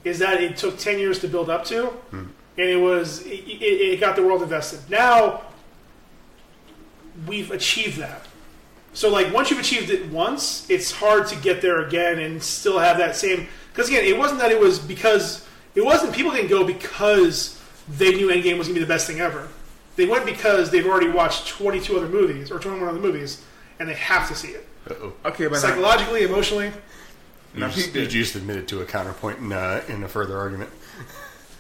[SPEAKER 2] Is that it took 10 years to build up to, and it got the world invested. Now we've achieved that. So like once you've achieved it once, it's hard to get there again and still have that same. Because again, it wasn't that it was because it wasn't people didn't go because they knew Endgame was gonna be the best thing ever. They went because they've already watched 22 other movies or 21 other movies, and they have to see it.
[SPEAKER 1] Uh-oh.
[SPEAKER 3] Okay, but
[SPEAKER 2] psychologically, emotionally.
[SPEAKER 1] You just admitted to a counterpoint in a further argument.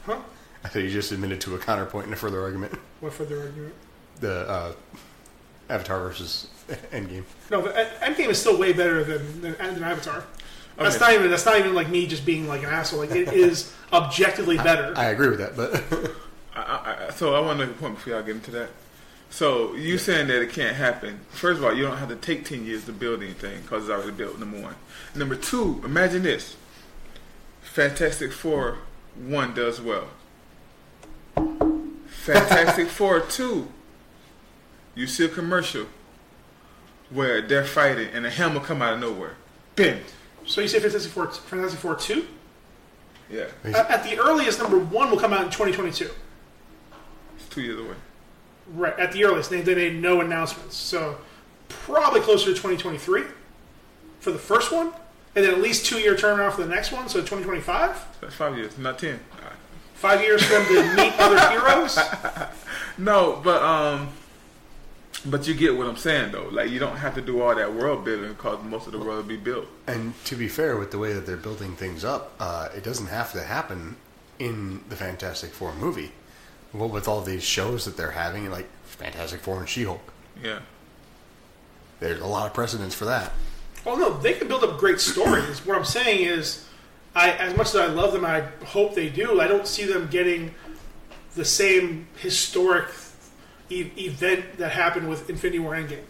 [SPEAKER 2] Huh?
[SPEAKER 1] I thought you just admitted to a counterpoint in a further argument.
[SPEAKER 2] What further argument?
[SPEAKER 1] The Avatar versus Endgame.
[SPEAKER 2] No, the Endgame is still way better than Avatar.
[SPEAKER 3] Okay.
[SPEAKER 2] That's not even like me just being like an asshole. Like it is objectively better.
[SPEAKER 1] I agree with that, but
[SPEAKER 3] so I want to make a point before y'all get into that. So you saying that it can't happen? First of all, you don't have to take 10 years to build anything because it's already built. Number one. Number two, imagine this: Fantastic Four 1 does well. Fantastic Four 2, you see a commercial where they're fighting and a hammer come out of nowhere. Bam.
[SPEAKER 2] So you say Fantastic Four 2?
[SPEAKER 3] Yeah.
[SPEAKER 2] At the earliest, number 1 will come out in 2022.
[SPEAKER 3] It's 2 years away.
[SPEAKER 2] Right, at the earliest. They made no announcements. So probably closer to 2023 for the first one. And then at least 2-year turnaround for the next one. So 2025?
[SPEAKER 3] That's 5 years, not 10.
[SPEAKER 2] 5 years for them to meet other heroes?
[SPEAKER 3] No, but you get what I'm saying, though. Like, you don't have to do all that world building because most of the world will be built.
[SPEAKER 1] And to be fair, with the way that they're building things up, it doesn't have to happen in the Fantastic Four movie. Well, with all these shows that they're having, like Fantastic Four and She-Hulk.
[SPEAKER 3] Yeah.
[SPEAKER 1] There's a lot of precedence for that.
[SPEAKER 2] Well, no, they can build up great stories. What I'm saying is, as much as I love them, I hope they do, I don't see them getting the same historic event that happened with Infinity War Endgame.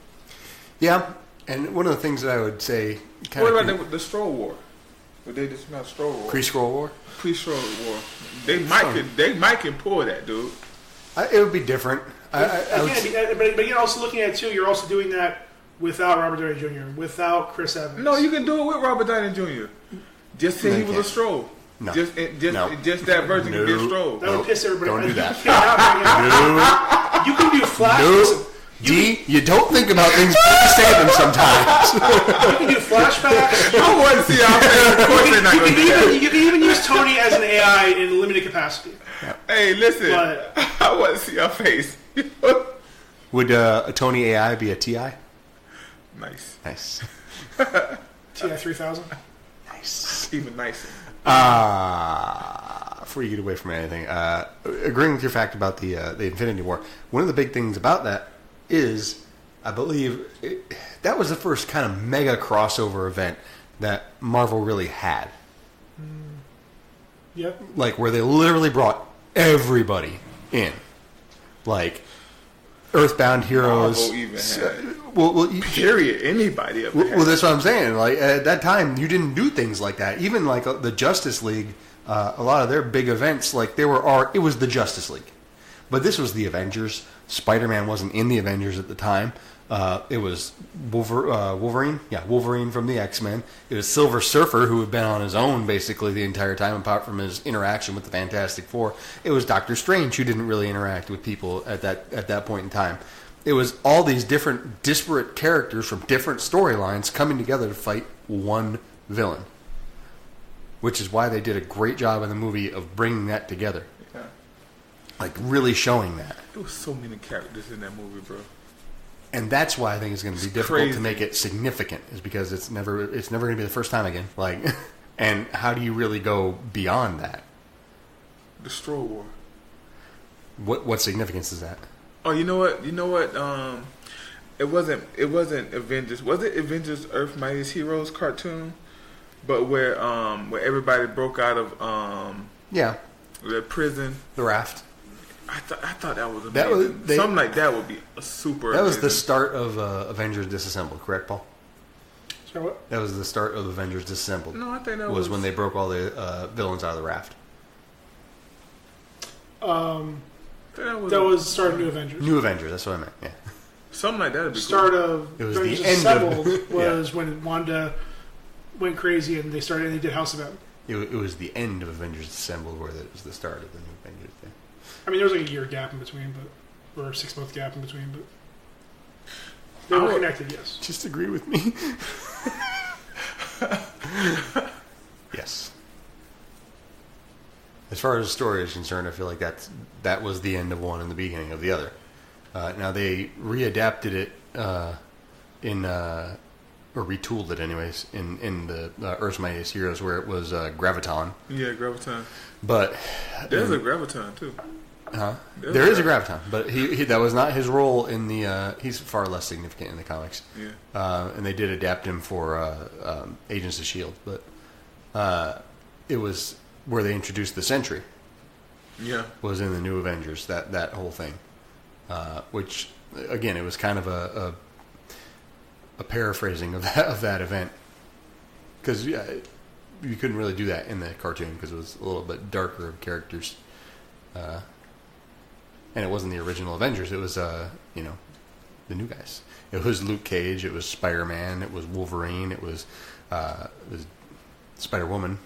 [SPEAKER 1] Yeah, and one of the things that I would say...
[SPEAKER 3] What about the Skrull War? Would they just not Skrull War?
[SPEAKER 1] Pre-Skrull War?
[SPEAKER 3] Pre-Skrull War. They might can pull that, dude.
[SPEAKER 1] It would be different.
[SPEAKER 2] But you're also looking at it, too, you're also doing that without Robert Downey Jr., without Chris Evans.
[SPEAKER 3] No, you can do it with Robert Downey Jr. Just say he was a Skrull.
[SPEAKER 1] No.
[SPEAKER 3] Just that version can be a Skrull.
[SPEAKER 2] That would piss everybody off.
[SPEAKER 1] Don't do that.
[SPEAKER 2] You can do Flash.
[SPEAKER 1] You don't think about things before you say them sometimes.
[SPEAKER 2] You can do flashbacks.
[SPEAKER 3] I want to see how
[SPEAKER 2] You can even use Tony as an AI in limited capacity.
[SPEAKER 1] Yeah.
[SPEAKER 3] Hey, listen.
[SPEAKER 2] But,
[SPEAKER 3] I want to see her face.
[SPEAKER 1] Would a Tony AI be a TI?
[SPEAKER 3] Nice.
[SPEAKER 2] TI 3000.
[SPEAKER 1] Nice.
[SPEAKER 3] Even nicer.
[SPEAKER 1] Before you get away from anything, agreeing with your fact about the Infinity War, one of the big things about that is, I believe, that was the first kind of mega crossover event that Marvel really had.
[SPEAKER 2] Yep.
[SPEAKER 1] Like, where they literally brought everybody in. Like, Earthbound Heroes.
[SPEAKER 3] Marvel even had, period. Anybody ever had.
[SPEAKER 1] Well, that's what I'm saying. Like, at that time, you didn't do things like that. Even like the Justice League, a lot of their big events, like it was the Justice League, but this was the Avengers. Spider-Man wasn't in the Avengers at the time. It was Wolverine, Wolverine from the X-Men. It was Silver Surfer, who had been on his own basically the entire time, apart from his interaction with the Fantastic Four. It was Doctor Strange, who didn't really interact with people at that point in time. It was all these different disparate characters from different storylines coming together to fight one villain, which is why they did a great job in the movie of bringing that together, like really showing that.
[SPEAKER 3] There was so many characters in that movie, bro.
[SPEAKER 1] And that's why I think it's going to be difficult to make it significant, is because it's never going to be the first time again. Like, and how do you really go beyond that?
[SPEAKER 3] The Straw War.
[SPEAKER 1] What significance is that?
[SPEAKER 3] Oh, you know what? It wasn't Avengers. Was it Avengers Earth Mightiest Heroes cartoon? But where everybody broke out of the prison.
[SPEAKER 1] The raft.
[SPEAKER 3] I thought that was amazing. Something like that would be a super.
[SPEAKER 1] That was the start of Avengers Disassembled, correct, Paul?
[SPEAKER 2] So what?
[SPEAKER 1] That was the start of Avengers Disassembled.
[SPEAKER 3] No, I think that
[SPEAKER 1] was when they broke all the villains out of the raft.
[SPEAKER 2] That was the start of New Avengers.
[SPEAKER 1] New Avengers, that's what I meant. Yeah.
[SPEAKER 3] Something like that would be
[SPEAKER 2] start
[SPEAKER 3] cool.
[SPEAKER 2] of
[SPEAKER 1] it was
[SPEAKER 2] Avengers
[SPEAKER 1] the end
[SPEAKER 2] Assembled
[SPEAKER 1] of
[SPEAKER 2] was when Wanda went crazy and they did House of M.
[SPEAKER 1] It was the end of Avengers Assembled where it was the start of the New Avengers thing.
[SPEAKER 2] I mean, there was like a year gap in between, or a 6-month gap in between, but they were connected, yes.
[SPEAKER 1] Just agree with me. Yes. As far as the story is concerned, I feel like that was the end of one and the beginning of the other. Now they readapted it or retooled it anyways in the Earth's Mightiest Heroes, where it was Graviton.
[SPEAKER 3] Yeah, Graviton.
[SPEAKER 1] But
[SPEAKER 3] there's a Graviton too.
[SPEAKER 1] There is a Graviton, but he that was not his role in the. He's far less significant in the comics.
[SPEAKER 3] Yeah.
[SPEAKER 1] And they did adapt him for Agents of S.H.I.E.L.D., but it was where they introduced the Sentry.
[SPEAKER 3] Yeah. Was
[SPEAKER 1] in the New Avengers, that whole thing. Which, again, it was kind of a paraphrasing of that event. Because you couldn't really do that in the cartoon because it was a little bit darker of characters. And it wasn't the original Avengers. It was, the new guys. It was Luke Cage. It was Spider-Man. It was Wolverine. It was Spider-Woman,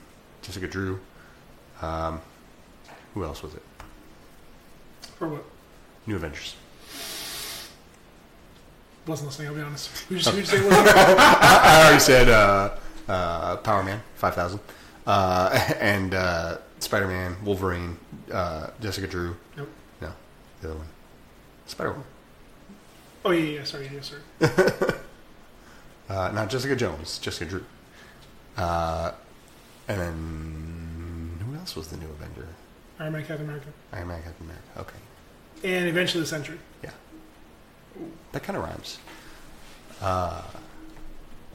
[SPEAKER 1] Jessica Drew. Who else was it?
[SPEAKER 2] For what?
[SPEAKER 1] New Avengers.
[SPEAKER 2] Wasn't listening, I'll be honest. Who'd you say wasn't?
[SPEAKER 1] I already said Power Man, 5000. And Spider-Man, Wolverine, Jessica Drew.
[SPEAKER 2] Nope.
[SPEAKER 1] No, the other one. Spider-Woman.
[SPEAKER 2] Oh, yeah, sorry.
[SPEAKER 1] Not Jessica Jones, Jessica Drew. And then, who else was the new Avenger?
[SPEAKER 2] Iron Man, Captain America.
[SPEAKER 1] Iron Man, Captain America, okay.
[SPEAKER 2] And eventually the Sentry.
[SPEAKER 1] Yeah. That kind of rhymes.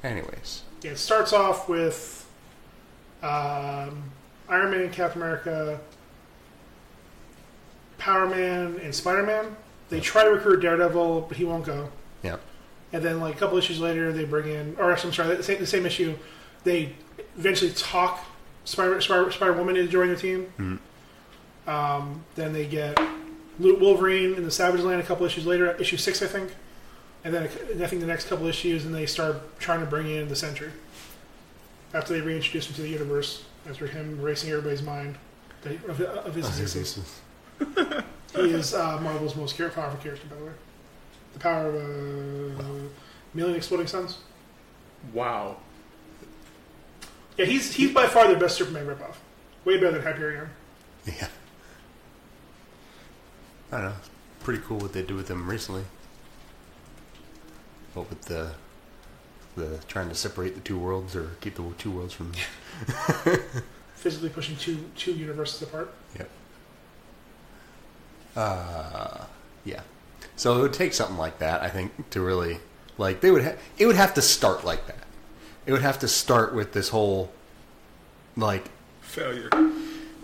[SPEAKER 1] Anyways.
[SPEAKER 2] Yeah, it starts off with Iron Man, Captain America, Power Man, and Spider-Man. They try to recruit Daredevil, but he won't go.
[SPEAKER 1] Yeah.
[SPEAKER 2] And then, like, a couple issues later, they bring in... Or, I'm sorry, the same issue. They eventually talk Spider-Woman into joining the team.
[SPEAKER 1] Mm-hmm.
[SPEAKER 2] Then they get Wolverine in the Savage Land a couple issues later, issue 6, I think. And then I think the next couple issues, and they start trying to bring in the Sentry. After they reintroduce him to the universe, after him erasing everybody's mind of his existence. He is Marvel's most powerful character, by the way. The power of a million exploding suns.
[SPEAKER 3] Wow.
[SPEAKER 2] Yeah, he's by far the best Superman ripoff. Way better than Hyperion.
[SPEAKER 1] Yeah. I don't know. It's pretty cool what they do with him recently. What with the trying to separate the two worlds or keep the two worlds from...
[SPEAKER 2] Physically pushing two universes apart.
[SPEAKER 1] Yep. Yeah. So it would take something like that, I think, to really... Like, it would have to start like that. It would have to start with this whole, like...
[SPEAKER 3] Failure.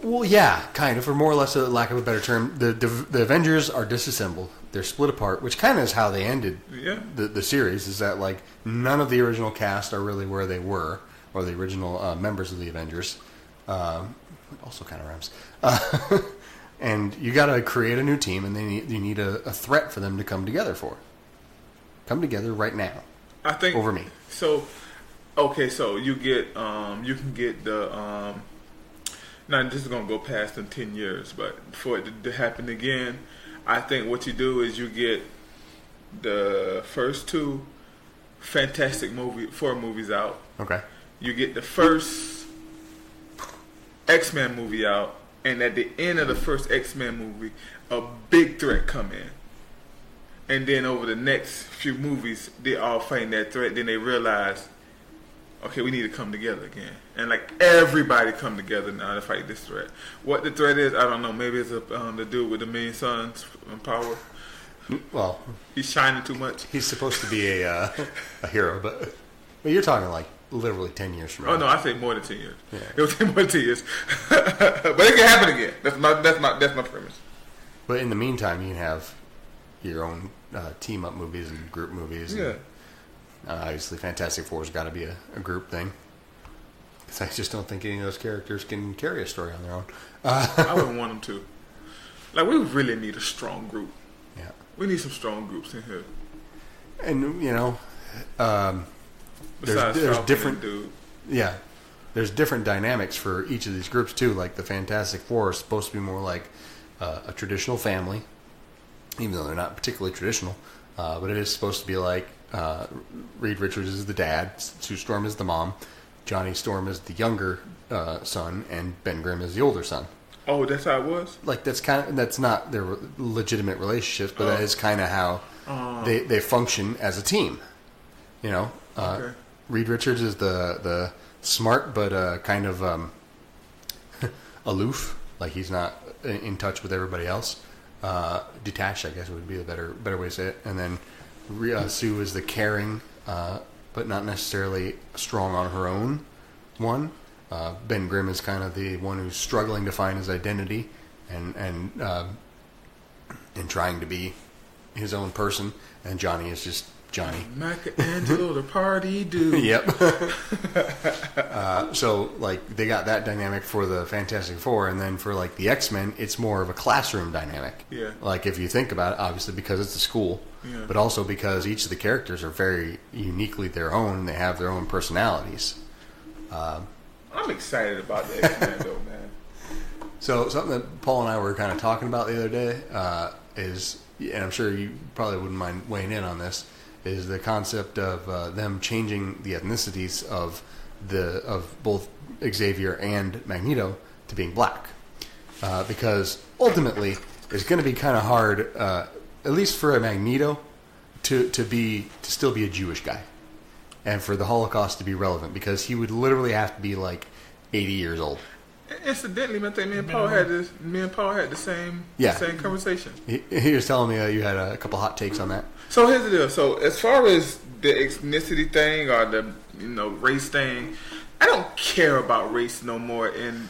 [SPEAKER 1] Well, yeah, kind of, or more or less, a lack of a better term. The Avengers are disassembled. They're split apart, which kind of is how they ended the series, is that, like, none of the original cast are really where they were, or the original members of the Avengers. Also kind of rhymes. And you got to create a new team, and you need a threat for them to come together for. Come together right now.
[SPEAKER 3] I think
[SPEAKER 1] over me.
[SPEAKER 3] So, okay, so you get you can get the now this is gonna go past in 10 years, but for it to happen again, I think what you do is you get the first 2 Fantastic Four movies out.
[SPEAKER 1] Okay.
[SPEAKER 3] You get the first X-Men movie out, and at the end of the first X-Men movie, a big threat come in. And then over the next few movies, they all fighting that threat. Then they realize, okay, we need to come together again. And like everybody come together now to fight this threat. What the threat is, I don't know. Maybe it's the dude with the million suns and power.
[SPEAKER 1] Well,
[SPEAKER 3] he's shining too much.
[SPEAKER 1] He's supposed to be a hero, but you're talking like literally 10 years from now.
[SPEAKER 3] Oh no, I say more than 10 years.
[SPEAKER 1] Yeah.
[SPEAKER 3] It was more than 10 years, but it can happen again. That's my premise.
[SPEAKER 1] But in the meantime, you can have your own team up movies and group movies.
[SPEAKER 3] Yeah.
[SPEAKER 1] And, obviously, Fantastic Four's got to be a group thing. Because I just don't think any of those characters can carry a story on their own.
[SPEAKER 3] I wouldn't want them to. Like, we really need a strong group.
[SPEAKER 1] Yeah.
[SPEAKER 3] We need some strong groups in here.
[SPEAKER 1] And, you know,
[SPEAKER 3] Besides
[SPEAKER 1] there's
[SPEAKER 3] Falcon
[SPEAKER 1] different...
[SPEAKER 3] dude.
[SPEAKER 1] Yeah. There's different dynamics for each of these groups, too. Like, the Fantastic Four is supposed to be more like a traditional family, even though they're not particularly traditional. But it is supposed to be like Reed Richards is the dad, Sue Storm is the mom, Johnny Storm is the younger son, and Ben Grimm is the older son.
[SPEAKER 3] Oh, that's how it was?
[SPEAKER 1] Like, that's not their legitimate relationships, but that is kind of how they function as a team. You know,
[SPEAKER 3] Okay.
[SPEAKER 1] Reed Richards is the smart but kind of aloof, like he's not in touch with everybody else. Detached, I guess would be the better way to say it. And then Sue is the caring, but not necessarily strong on her own one. Ben Grimm is kind of the one who's struggling to find his identity and trying to be his own person. And Johnny is just Johnny.
[SPEAKER 3] Michelangelo, the party dude.
[SPEAKER 1] Yep. So, like, they got that dynamic for the Fantastic Four, and then for, like, the X-Men, it's more of a classroom dynamic.
[SPEAKER 3] Yeah.
[SPEAKER 1] Like, if you think about it, obviously because it's a school, but also because each of the characters are very uniquely their own, they have their own personalities.
[SPEAKER 3] I'm excited about the X-Men, though, man.
[SPEAKER 1] So, something that Paul and I were kind of talking about the other day is, and I'm sure you probably wouldn't mind weighing in on this, is the concept of them changing the ethnicities of both Xavier and Magneto to being black, because ultimately it's going to be kind of hard, at least for a Magneto, to still be a Jewish guy, and for the Holocaust to be relevant, because he would literally have to be like 80 years old.
[SPEAKER 3] Incidentally, I think me and Paul had the same conversation.
[SPEAKER 1] He was telling me you had a couple hot takes on that.
[SPEAKER 3] So here's the deal. So as far as the ethnicity thing or the race thing, I don't care about race no more in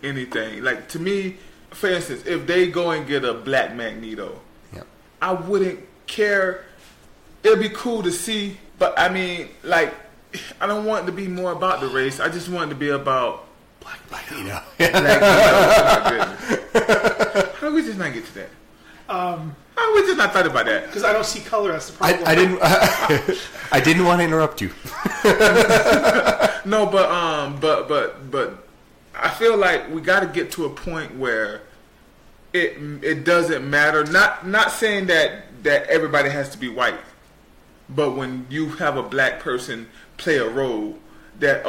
[SPEAKER 3] anything. Like, to me, for instance, if they go and get a black Magneto, I wouldn't care. It'd be cool to see, but I mean, like, I don't want it to be more about the race. I just want it to be about
[SPEAKER 1] Black Magneto.
[SPEAKER 3] Black Magneto. How did we just not get to that? How we just not thought about that?
[SPEAKER 2] Because I don't see color as the problem.
[SPEAKER 1] I didn't. I didn't want to interrupt you.
[SPEAKER 3] No, but I feel like we got to get to a point where it doesn't matter. Not saying that everybody has to be white, but when you have a black person play a role, that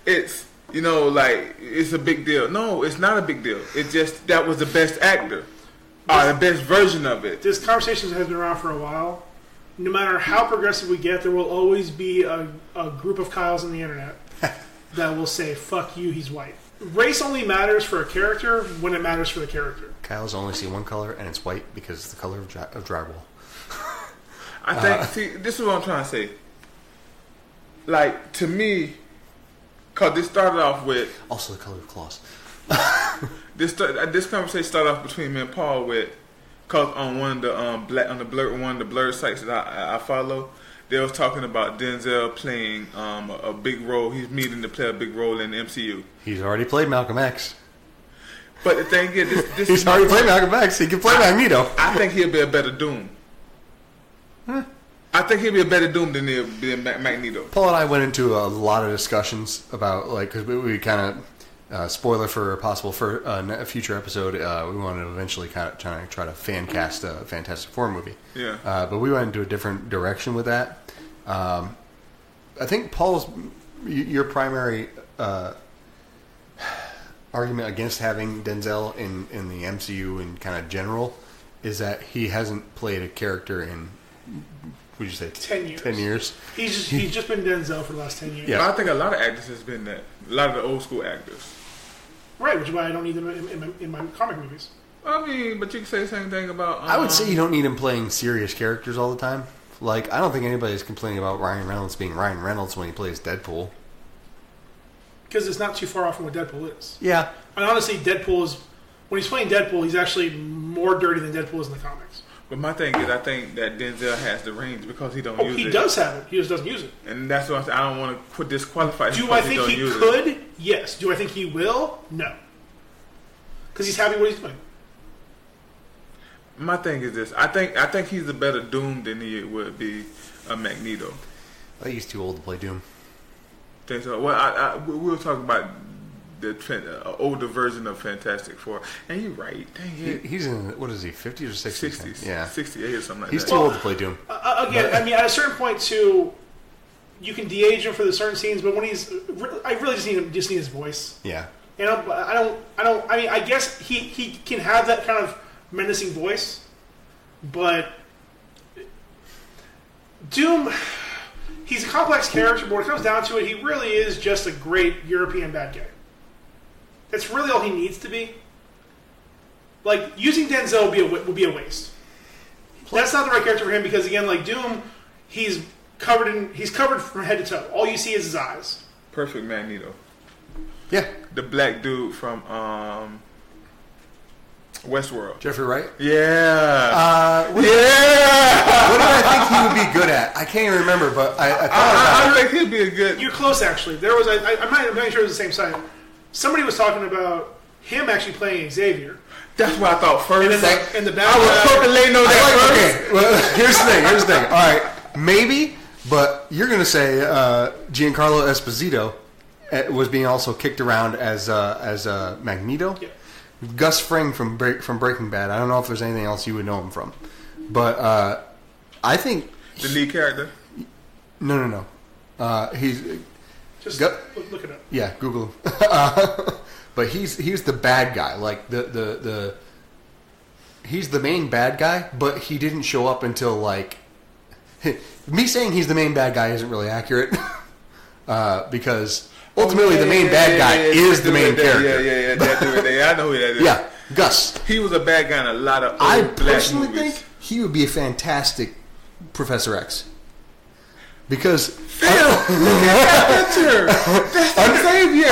[SPEAKER 3] it's like it's a big deal. No, it's not a big deal. It's just that was the best actor. The best version of it.
[SPEAKER 2] This conversation has been around for a while. No matter how progressive we get, there will always be a group of Kyles on the internet that will say, fuck you, he's white. Race only matters for a character when it matters for the character.
[SPEAKER 1] Kyle's only see one color, and it's white because it's the color of drywall.
[SPEAKER 3] I think, see, this is what I'm trying to say. Like, to me, Because this started off with
[SPEAKER 1] Also the color of claws.
[SPEAKER 3] this conversation started off between me and Paul with, cause on one of the blurred sites that I follow, they was talking about Denzel playing a big role. He's meeting to play a big role in the MCU.
[SPEAKER 1] He's already played Malcolm X.
[SPEAKER 3] But the thing is, this
[SPEAKER 1] He's already played Malcolm X. He can play Magneto.
[SPEAKER 3] I think he'll be a better Doom.
[SPEAKER 1] Huh?
[SPEAKER 3] I think he'll be a better Doom than Magneto.
[SPEAKER 1] Paul and I went into a lot of discussions about, like, because we kind of, spoiler for a possible a future episode, we wanted to eventually kind of try to fan cast a Fantastic Four movie.
[SPEAKER 3] Yeah.
[SPEAKER 1] But we went into a different direction with that. I think your primary argument against having Denzel in the MCU in kind of general is that he hasn't played a character in, what did you say?
[SPEAKER 2] 10 years.
[SPEAKER 1] 10 years.
[SPEAKER 2] He's just been Denzel for the last 10 years.
[SPEAKER 1] Yeah.
[SPEAKER 3] But I think a lot of actors has been that. A lot of the old school actors.
[SPEAKER 2] Right, which is why I don't need them in my comic movies.
[SPEAKER 3] I mean, but you can say the same thing about.
[SPEAKER 1] I would say you don't need him playing serious characters all the time. Like, I don't think anybody's complaining about Ryan Reynolds being Ryan Reynolds when he plays Deadpool.
[SPEAKER 2] Because it's not too far off from what Deadpool is.
[SPEAKER 1] Yeah.
[SPEAKER 2] And honestly, Deadpool is... When he's playing Deadpool, he's actually more dirty than Deadpool is in the comics.
[SPEAKER 3] But my thing is, I think that Denzel has the range because he don't use it.
[SPEAKER 2] He does have it. He just doesn't use it.
[SPEAKER 3] And that's what I don't want to disqualify him.
[SPEAKER 2] Do I think he could? Yes. Do I think he will? No. Because he's happy what he's doing.
[SPEAKER 3] My thing is this: I think he's a better Doom than he would be a Magneto.
[SPEAKER 1] I think he's too old to play Doom.
[SPEAKER 3] Think so? Well, we were talking about the older version of Fantastic Four, and you're right. Dang it.
[SPEAKER 1] He's in, what is he, 50s or 60s?
[SPEAKER 3] 60s,
[SPEAKER 1] Yeah.
[SPEAKER 3] 68 or something like
[SPEAKER 1] He's
[SPEAKER 3] that.
[SPEAKER 1] too old to play Doom.
[SPEAKER 2] Again, I mean, at a certain point, too, you can de-age him for the certain scenes, but when he's... I really just need his voice.
[SPEAKER 1] Yeah.
[SPEAKER 2] You know, I mean, I guess he can have that kind of menacing voice, but Doom, he's a complex character, but when it comes down to it, he really is just a great European bad guy. That's really all he needs to be. Like, using Denzel would be a waste. That's not the right character for him because, again, like Doom, he's covered from head to toe. All you see is his eyes.
[SPEAKER 3] Perfect Magneto.
[SPEAKER 1] Yeah.
[SPEAKER 3] The black dude from Westworld.
[SPEAKER 1] Jeffrey Wright?
[SPEAKER 3] Yeah.
[SPEAKER 1] What did I think he would be good at? I can't even remember, but I thought
[SPEAKER 3] I
[SPEAKER 1] about it.
[SPEAKER 3] think he'd be a good...
[SPEAKER 2] You're close, actually. There was I'm not sure it was the same site. somebody was talking about him actually playing Xavier.
[SPEAKER 3] That's what I thought first.
[SPEAKER 2] In the back,
[SPEAKER 3] I was fucking laying on that
[SPEAKER 1] Okay, well, here's the thing. All right, maybe, but you're going to say Giancarlo Esposito was being also kicked around as Magneto. Yeah. Gus Fring from Breaking Bad. I don't know if there's anything else you would know him from, but I think
[SPEAKER 3] the lead character.
[SPEAKER 1] No. He's
[SPEAKER 2] just look it up.
[SPEAKER 1] Yeah, Google him. But he's the bad guy. Like the he's the main bad guy, but he didn't show up until like me saying he's the main bad guy isn't really accurate because ultimately the main bad guy is the main character.
[SPEAKER 3] Yeah. I know who that is.
[SPEAKER 1] Yeah, Gus.
[SPEAKER 3] He was a bad guy in a lot of
[SPEAKER 1] I
[SPEAKER 3] old black
[SPEAKER 1] personally
[SPEAKER 3] movies.
[SPEAKER 1] think he would be a fantastic Professor X. Because
[SPEAKER 3] Phil, look at that picture. That's Xavier.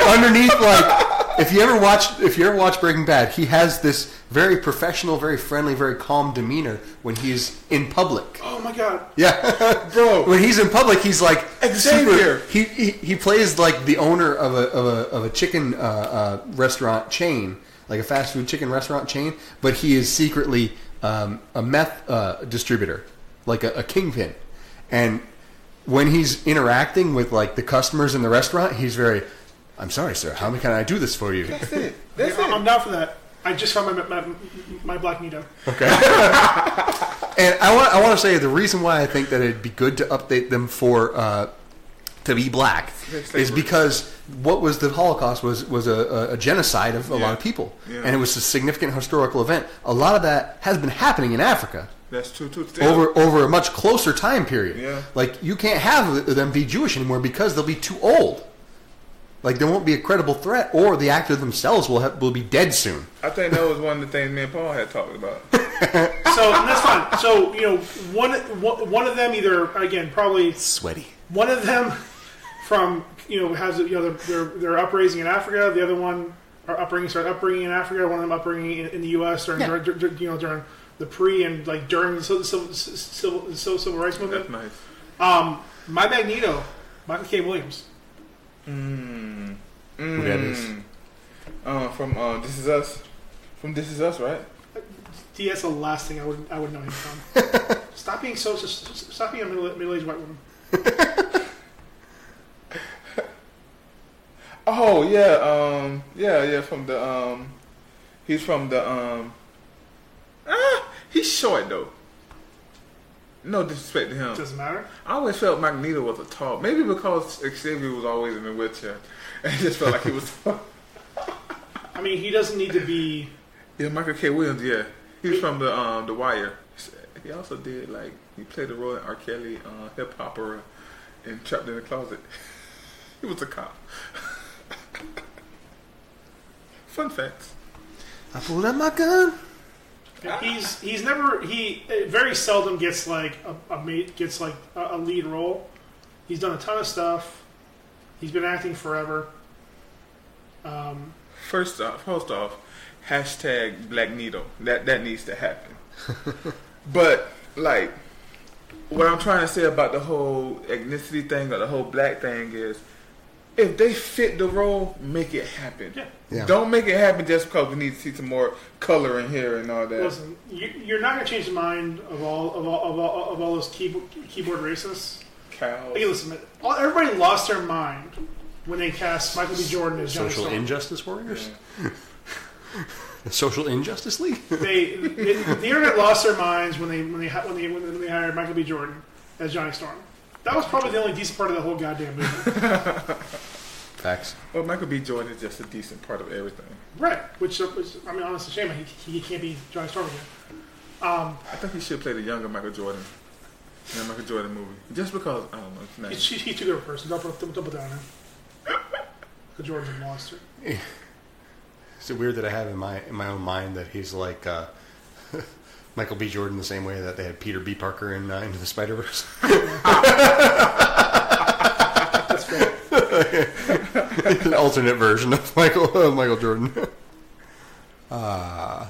[SPEAKER 1] Underneath, like if you ever watch Breaking Bad, he has this very professional, very friendly, very calm demeanor when he's in public.
[SPEAKER 2] Oh my god!
[SPEAKER 1] Yeah,
[SPEAKER 3] bro.
[SPEAKER 1] When he's in public, he's like
[SPEAKER 3] Xavier.
[SPEAKER 1] He plays like the owner of a chicken restaurant chain, like a fast food chicken restaurant chain, but he is secretly a meth distributor, like a kingpin. And when he's interacting with like the customers in the restaurant, he's very, "I'm sorry, sir. How can I do this for you?"
[SPEAKER 3] That's it.
[SPEAKER 2] I'm down for that. I just found my Blackneto.
[SPEAKER 1] Okay. And I want to say the reason why I think that it'd be good to update them for to be black is because what was the Holocaust was a genocide of a lot of people, and it was a significant historical event. A lot of that has been happening in Africa.
[SPEAKER 3] That's true too.
[SPEAKER 1] Over a much closer time period.
[SPEAKER 3] Yeah.
[SPEAKER 1] Like you can't have them be Jewish anymore because they'll be too old. Like there won't be a credible threat, or the actor themselves will be dead soon.
[SPEAKER 3] I think that was one of the things me and Paul had talked about.
[SPEAKER 2] So and that's fine. So one of them either again probably
[SPEAKER 1] sweaty.
[SPEAKER 2] One of them from has they're upraising in Africa. The other one started upbringing in Africa. One of them upbringing in the U.S. during the pre and like during the civil rights movement.
[SPEAKER 3] That's nice.
[SPEAKER 2] My Magneto, Michael K. Williams.
[SPEAKER 1] Who that is?
[SPEAKER 3] From This Is Us. From This Is Us, right?
[SPEAKER 2] That's the last thing I would know him from. Stop being a middle-aged white woman.
[SPEAKER 3] Oh yeah, from the he's from the he's short though. No disrespect to him.
[SPEAKER 2] Doesn't matter.
[SPEAKER 3] I always felt Magneto was a tall. Maybe because Xavier was always in a wheelchair, and I just felt like he was tall.
[SPEAKER 2] I mean, he doesn't need to be.
[SPEAKER 3] Yeah, Michael K. Williams. Yeah, he's from the Wire. He also did he played a role in R. Kelly hip hopper and Trapped in the Closet. He was a cop. Fun facts.
[SPEAKER 1] I pulled out my gun.
[SPEAKER 2] He's never very seldom gets a lead role. He's done a ton of stuff. He's been acting forever.
[SPEAKER 3] First off, hashtag Blackneto. That needs to happen. But what I'm trying to say about the whole ethnicity thing or the whole black thing is, if they fit the role, make it happen.
[SPEAKER 1] Yeah.
[SPEAKER 3] Don't make it happen just because we need to see some more color in here and all that.
[SPEAKER 2] Listen, you're not going to change the mind of all those keyboard racists.
[SPEAKER 3] Cows.
[SPEAKER 2] Hey, listen, everybody lost their mind when they cast Michael B. Jordan as Johnny
[SPEAKER 1] Social
[SPEAKER 2] Storm.
[SPEAKER 1] injustice warriors. Yeah. The Social Injustice League.
[SPEAKER 2] The internet lost their minds when they hired Michael B. Jordan as Johnny Storm. That was probably the only decent part of the whole goddamn movie.
[SPEAKER 1] Facts.
[SPEAKER 3] Well, Michael B. Jordan is just a decent part of everything.
[SPEAKER 2] Right. Which I mean, honestly, shame he can't be Johnny Storm again.
[SPEAKER 3] I think he should play the younger Michael Jordan in the Michael Jordan movie. Just because, I don't know. It's nice.
[SPEAKER 2] He's too good of a person. Don't put that on him. The Jordan's a monster.
[SPEAKER 1] Is it weird that I have in my own mind that he's like Michael B. Jordan the same way that they had Peter B. Parker in Into the Spider-Verse?
[SPEAKER 2] That's fair.
[SPEAKER 1] An alternate version of Michael Jordan. Yeah.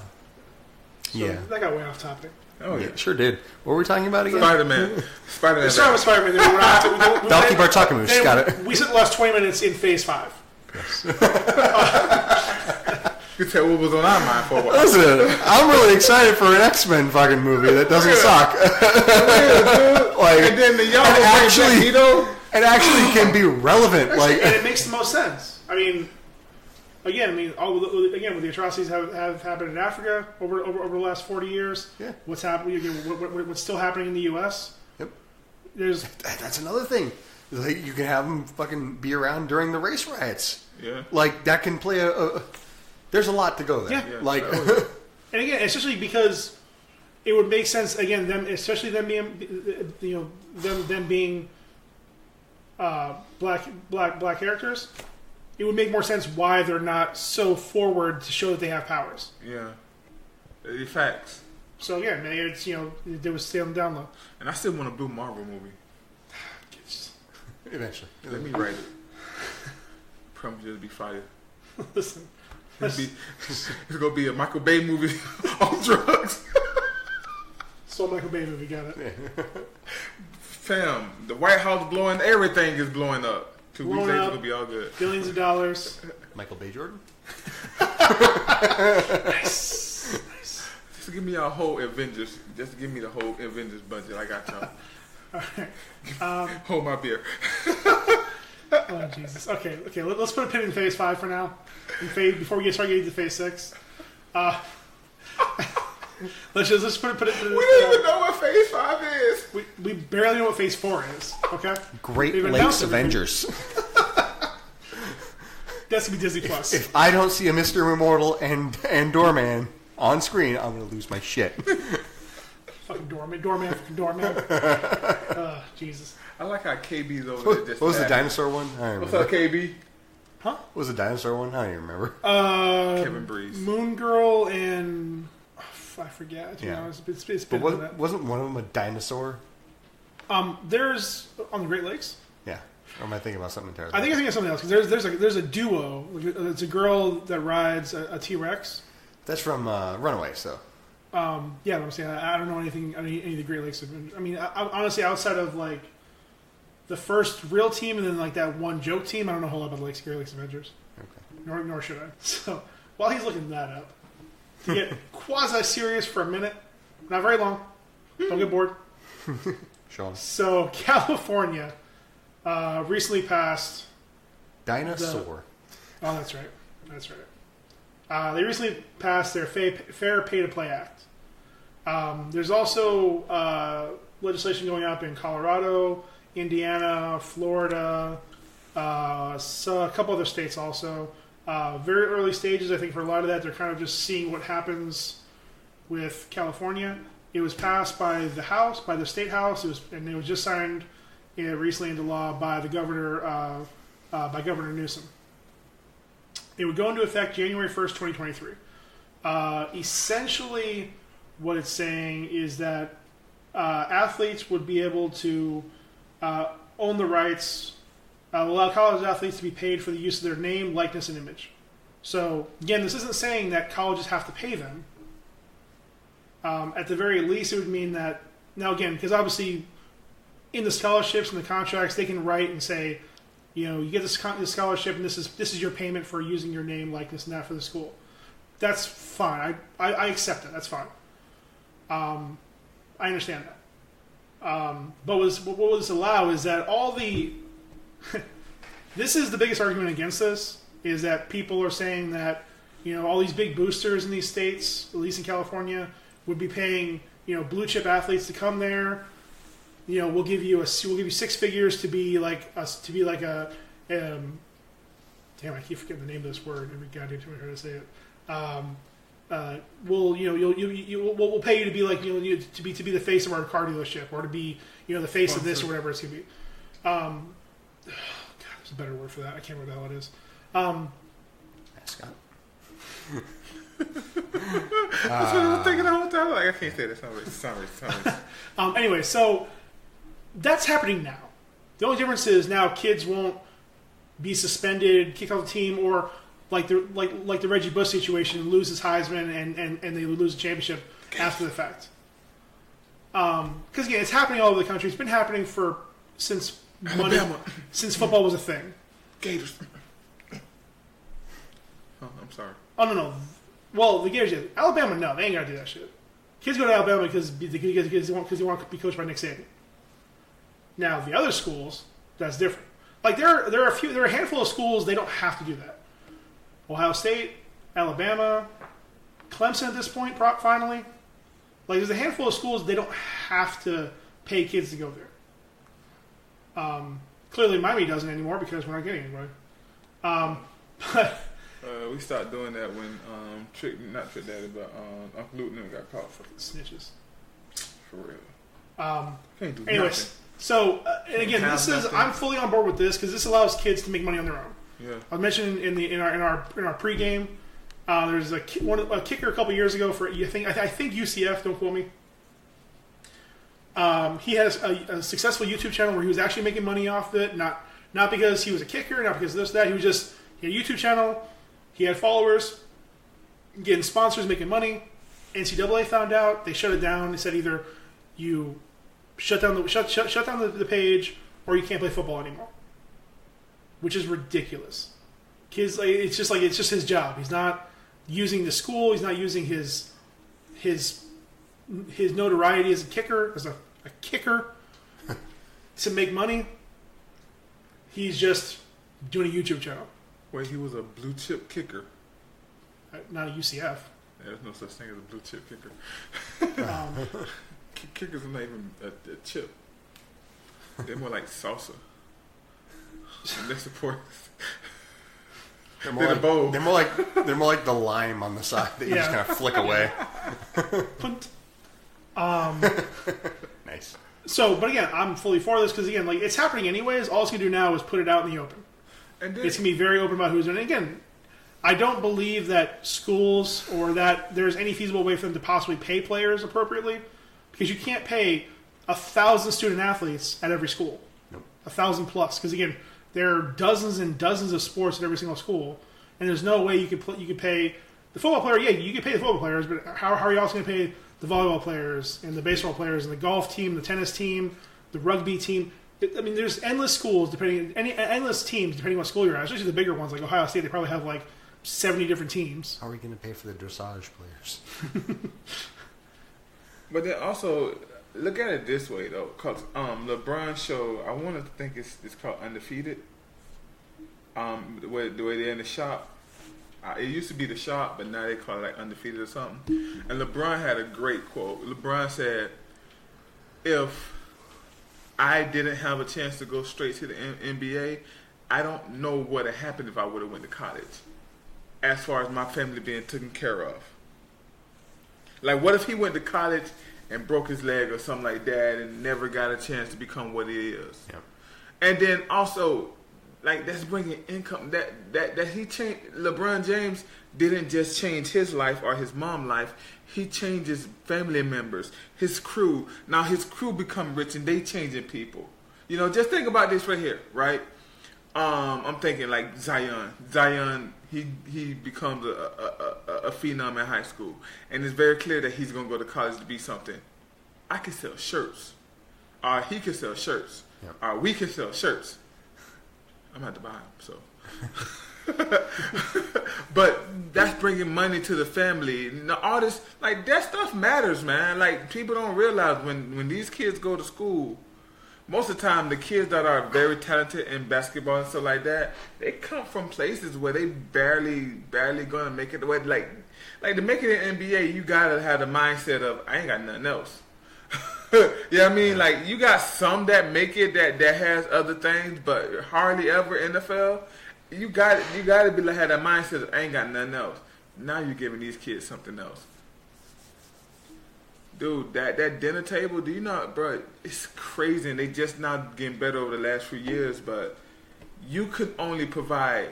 [SPEAKER 2] That got way off topic.
[SPEAKER 3] Oh, yeah.
[SPEAKER 1] Sure did. What were we talking about again?
[SPEAKER 3] Spider-Man.
[SPEAKER 2] Let's start with Spider-Man.
[SPEAKER 1] Balky Bartakamus, got it.
[SPEAKER 2] We spent the last 20 minutes in Phase 5.
[SPEAKER 1] Yes.
[SPEAKER 3] You can tell what was on our mind for a while.
[SPEAKER 1] Listen, I'm really excited for an X-Men fucking movie that doesn't suck.
[SPEAKER 3] And then the young
[SPEAKER 1] and actually can be relevant.
[SPEAKER 2] And it makes the most sense. I mean, again, with the atrocities have happened in Africa over the last 40 years.
[SPEAKER 1] Yeah.
[SPEAKER 2] What's happening? What's still happening in the U.S.
[SPEAKER 1] Yep.
[SPEAKER 2] That's
[SPEAKER 1] another thing. You can have them fucking be around during the race riots.
[SPEAKER 3] Yeah.
[SPEAKER 1] That can play a there's a lot to go there.
[SPEAKER 2] Yeah.
[SPEAKER 1] And
[SPEAKER 2] again, especially because it would make sense. Again, them being, them being black characters. It would make more sense why they're not so forward to show that they have powers.
[SPEAKER 3] Yeah. The facts.
[SPEAKER 2] So yeah, maybe it's they would stay on the down low.
[SPEAKER 3] And I still want a Blue Marvel movie.
[SPEAKER 1] Eventually.
[SPEAKER 3] Let me write it. Promise you it'll be fire.
[SPEAKER 2] Listen.
[SPEAKER 3] It's gonna be a Michael Bay movie on drugs.
[SPEAKER 2] So Michael Bay movie, got it.
[SPEAKER 3] Fam, the White House blowing, everything is blowing up. 2 weeks later, it's gonna be all good.
[SPEAKER 2] Billions of dollars.
[SPEAKER 1] Michael Bay Jordan?
[SPEAKER 2] Nice.
[SPEAKER 3] Just give me a whole Avengers. Just give me the whole Avengers budget. I got y'all.
[SPEAKER 2] All right.
[SPEAKER 3] Hold my beer.
[SPEAKER 2] Oh Jesus. Okay. Let's put a pin in Phase 5 for now. Before we start getting to Phase 6. Let's put it.
[SPEAKER 3] We don't even know what Phase 5 is.
[SPEAKER 2] We barely know what Phase 4 is. Okay.
[SPEAKER 1] Great Lakes Avengers.
[SPEAKER 2] That's gonna be Disney Plus.
[SPEAKER 1] If I don't see a Mr. Immortal and Doorman on screen, I'm gonna lose my shit.
[SPEAKER 2] Fucking doorman. Jesus.
[SPEAKER 3] I like how KB's over there.
[SPEAKER 1] What was the dinosaur one? I don't
[SPEAKER 3] What's
[SPEAKER 1] remember.
[SPEAKER 3] up, KB?
[SPEAKER 2] Huh?
[SPEAKER 1] What was the dinosaur one? I don't even remember.
[SPEAKER 3] Kevin Breeze.
[SPEAKER 2] Moon Girl and I forget.
[SPEAKER 1] Yeah.
[SPEAKER 2] It's
[SPEAKER 1] But wasn't one of them a dinosaur?
[SPEAKER 2] There's on the Great Lakes.
[SPEAKER 1] Yeah. Or am I thinking about something entirely?
[SPEAKER 2] I think you're thinking of something else because there's a duo. It's a girl that rides a T-Rex.
[SPEAKER 1] That's from Runaway. So
[SPEAKER 2] Yeah, but I'm saying I don't know anything any of the Great Lakes Adventures. I mean, honestly, outside of like the first real team and then like that one joke team, I don't know a whole lot about the Great Lakes Adventures.
[SPEAKER 1] okay.
[SPEAKER 2] Nor should I. So while he's looking that up, to get quasi serious for a minute, not very long. Don't get bored.
[SPEAKER 1] Sean.
[SPEAKER 2] So California recently passed.
[SPEAKER 1] Dinosaur.
[SPEAKER 2] Oh, that's right. That's right. They recently passed their Fair Pay to Play Act. There's also legislation going up in Colorado, Indiana, Florida, so a couple other states also. Very early stages, I think, for a lot of that. They're kind of just seeing what happens with California. It was passed by the House, by the State House, and it was just signed recently into law by the governor, by Governor Newsom. It would go into effect January 1st, 2023. Essentially, what it's saying is that athletes would be able to own the rights, allow college athletes to be paid for the use of their name, likeness, and image. So, again, this isn't saying that colleges have to pay them. At the very least, it would mean that, now again, because obviously in the scholarships and the contracts, they can write and say, you know, you get this scholarship and this is your payment for using your name, likeness, and that for the school. That's fine. I accept it. That's fine. I understand that. But what will this allow is that all the... this is the biggest argument against this, is that people are saying that, you know, all these big boosters in these states, at least in California, would be paying, you know, blue chip athletes to come there. You know, we'll give you six figures to be like a damn, I keep forgetting the name of this word every goddamn time I heard to say it. We'll pay you to be like, you know, to be the face of our car dealership, or to be, you know, the face of this or whatever it's gonna be. God, there's a better word for that. I can't remember what the hell it is.
[SPEAKER 1] Mascot.
[SPEAKER 3] That's what I was thinking the whole time. Like, I can't say that. Sorry.
[SPEAKER 2] Anyway, so that's happening now. The only difference is now kids won't be suspended, kicked off the team, or like the Reggie Bush situation, lose his Heisman and they lose the championship after the fact. Because again, it's happening all over the country. It's been happening since football was a thing.
[SPEAKER 3] Gators. Oh, I'm sorry.
[SPEAKER 2] Oh no. Well, the Gators did. Alabama, no, they ain't gotta do that shit. Kids go to Alabama because they want to be coached by Nick Saban. Now the other schools, that's different. Like there are a handful of schools they don't have to do that. Ohio State, Alabama, Clemson at this point, finally. Like there's a handful of schools they don't have to pay kids to go there. Clearly Miami doesn't anymore because we're not getting anybody. But
[SPEAKER 3] we started doing that when not Trick Daddy, but Uncle Luke got caught for
[SPEAKER 2] snitches.
[SPEAKER 3] For real. Can't do
[SPEAKER 2] anyways,
[SPEAKER 3] nothing.
[SPEAKER 2] So and again, I'm fully on board with this because this allows kids to make money on their own.
[SPEAKER 3] Yeah.
[SPEAKER 2] I mentioned in our pregame. There's a kicker a couple years ago for I think UCF. Don't quote me. He has a successful YouTube channel where he was actually making money off it. Not because he was a kicker, not because of this that. He had a YouTube channel. He had followers, getting sponsors, making money. NCAA found out. They shut it down. They said either you shut down the page or you can't play football anymore, which is ridiculous. Kids, it's just his job. He's not using the school. He's not using his notoriety as a kicker to make money. He's just doing a YouTube channel.
[SPEAKER 3] Wait, he was a blue chip kicker.
[SPEAKER 2] Not a UCF.
[SPEAKER 3] There's no such thing as a blue chip kicker. Kickers are not even a chip. They're more like salsa. And they support.
[SPEAKER 1] They're more like the lime on the side that you just kind of flick away. Nice.
[SPEAKER 2] So, but again, I'm fully for this because again, like it's happening anyways. All it's gonna do now is put it out in the open. And it's gonna be very open about who's doing it. Again, I don't believe that schools or that there's any feasible way for them to possibly pay players appropriately because you can't pay 1,000 student athletes at every school.
[SPEAKER 1] Nope.
[SPEAKER 2] 1,000 plus. Because again, there are dozens and dozens of sports at every single school, and there's no way you could pay the football player. Yeah, you could pay the football players, but how are you also going to pay the volleyball players and the baseball players and the golf team, the tennis team, the rugby team? I mean, there's endless schools endless teams depending on what school you're at. Especially the bigger ones like Ohio State, they probably have like 70 different teams.
[SPEAKER 1] How are we going to pay for the dressage players?
[SPEAKER 3] But then also look at it this way though, because LeBron's show, I want to think it's called Undefeated. The way they're in the shop. It used to be the shop, but now they call it like Undefeated or something. And LeBron had a great quote. LeBron said, "If I didn't have a chance to go straight to the NBA, I don't know what had happened if I would have went to college. As far as my family being taken care of. Like, what if he went to college and broke his leg or something like that and never got a chance to become what he is?"
[SPEAKER 1] Yep.
[SPEAKER 3] And then also, like, that's bringing income. That he changed. LeBron James didn't just change his life or his mom's life. He changed his family members, his crew. Now his crew become rich and they changing people. You know, just think about this right here, right? I'm thinking like Zion. Zion, he becomes a phenom in high school, and it's very clear that he's gonna go to college to be something. I can sell shirts, or he can sell shirts,
[SPEAKER 1] Yep.
[SPEAKER 3] or we can sell shirts. I'm gonna have to buy them, so. But that's bringing money to the family. All this, like, that stuff matters, man. Like, people don't realize when these kids go to school, most of the time the kids that are very talented in basketball and stuff like that, they come from places where they barely gonna make it. Like to make it in NBA, you gotta have the mindset of, I ain't got nothing else. You know what I mean? Like, you got some that make it that has other things, but hardly ever NFL. You got to be like, have that mindset of, I ain't got nothing else. Now you're giving these kids something else. Dude, that dinner table, do you know, bro, it's crazy, and they just not getting better over the last few years, but you could only provide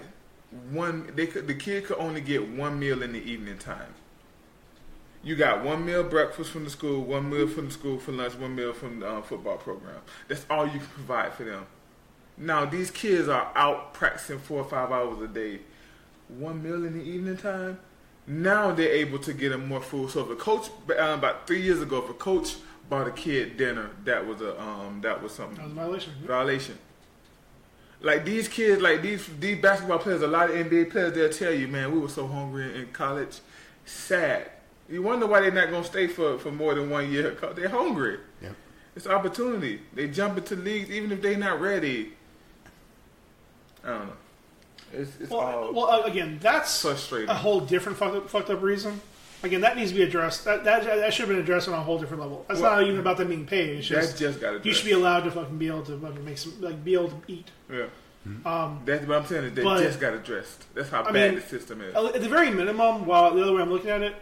[SPEAKER 3] the kid could only get one meal in the evening time. You got one meal breakfast from the school, one meal from the school for lunch, one meal from the football program. That's all you can provide for them. Now, these kids are out practicing 4 or 5 hours a day. One meal in the evening time? Now they're able to get them more food. So if a coach, about 3 years ago, if a coach bought a kid dinner, that was something.
[SPEAKER 2] That was a violation.
[SPEAKER 3] Violation. Like, these kids, like these basketball players, a lot of NBA players, they'll tell you, man, we were so hungry in college. Sad. You wonder why they're not going to stay for more than 1 year, because they're hungry.
[SPEAKER 1] Yep.
[SPEAKER 3] It's opportunity. They jump into leagues even if they're not ready. I don't know. It's all
[SPEAKER 2] again, that's
[SPEAKER 3] frustrating.
[SPEAKER 2] a whole different fucked up reason. Again, that needs to be addressed. That should have been addressed on a whole different level. That's not even about them being paid. It's just
[SPEAKER 3] got
[SPEAKER 2] you should be allowed to fucking be able to make some, like, be able to eat.
[SPEAKER 3] Yeah. That's what I'm saying. Is they just got addressed. That's how bad the system is.
[SPEAKER 2] At the very minimum, while the other way I'm looking at it,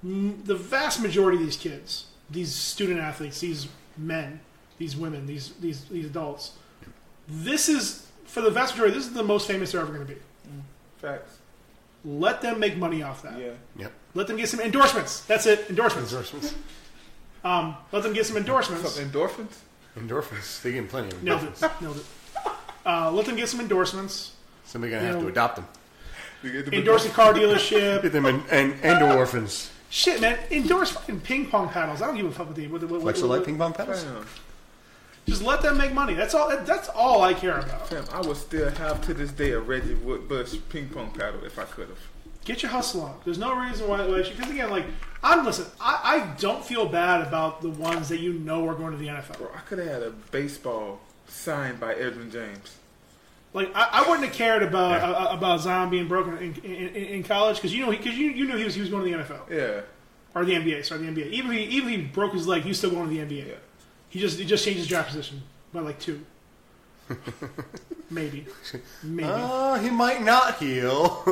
[SPEAKER 2] the vast majority of these kids, these student athletes, these men, these women, these adults, this is, for the vast majority, this is the most famous they're ever going to be.
[SPEAKER 3] Facts.
[SPEAKER 2] Let them make money off that.
[SPEAKER 3] Yeah.
[SPEAKER 1] Yep.
[SPEAKER 2] Let them get some endorsements. That's it. Endorsements. Let them get some endorsements.
[SPEAKER 3] Some endorphins?
[SPEAKER 1] Endorphins. They get plenty of
[SPEAKER 2] Nailed
[SPEAKER 1] endorphins.
[SPEAKER 2] it. Let them get some endorsements.
[SPEAKER 1] Somebody's going to have to adopt them.
[SPEAKER 2] Endorse a car dealership.
[SPEAKER 1] Get them and orphans.
[SPEAKER 2] Shit, man. Endorse fucking ping pong paddles. I don't give a fuck with the
[SPEAKER 1] Flexolite ping pong paddles?
[SPEAKER 2] Just let them make money. That's all I care about.
[SPEAKER 3] Fam, I would still have to this day a Reggie Bush ping pong paddle if I could have.
[SPEAKER 2] Get your hustle on. There's no reason why. Because again, like, I don't feel bad about the ones that you know are going to the NFL.
[SPEAKER 3] Bro, I could have had a baseball signed by Edwin James.
[SPEAKER 2] Like, I wouldn't have cared about Zion being broken in college because you knew he was going to the NFL.
[SPEAKER 3] Yeah.
[SPEAKER 2] Or the NBA. Sorry, the NBA. Even if he broke his leg, he was still going to the NBA.
[SPEAKER 3] Yeah.
[SPEAKER 2] He just changed his draft position by like 2. Maybe.
[SPEAKER 1] He might not heal.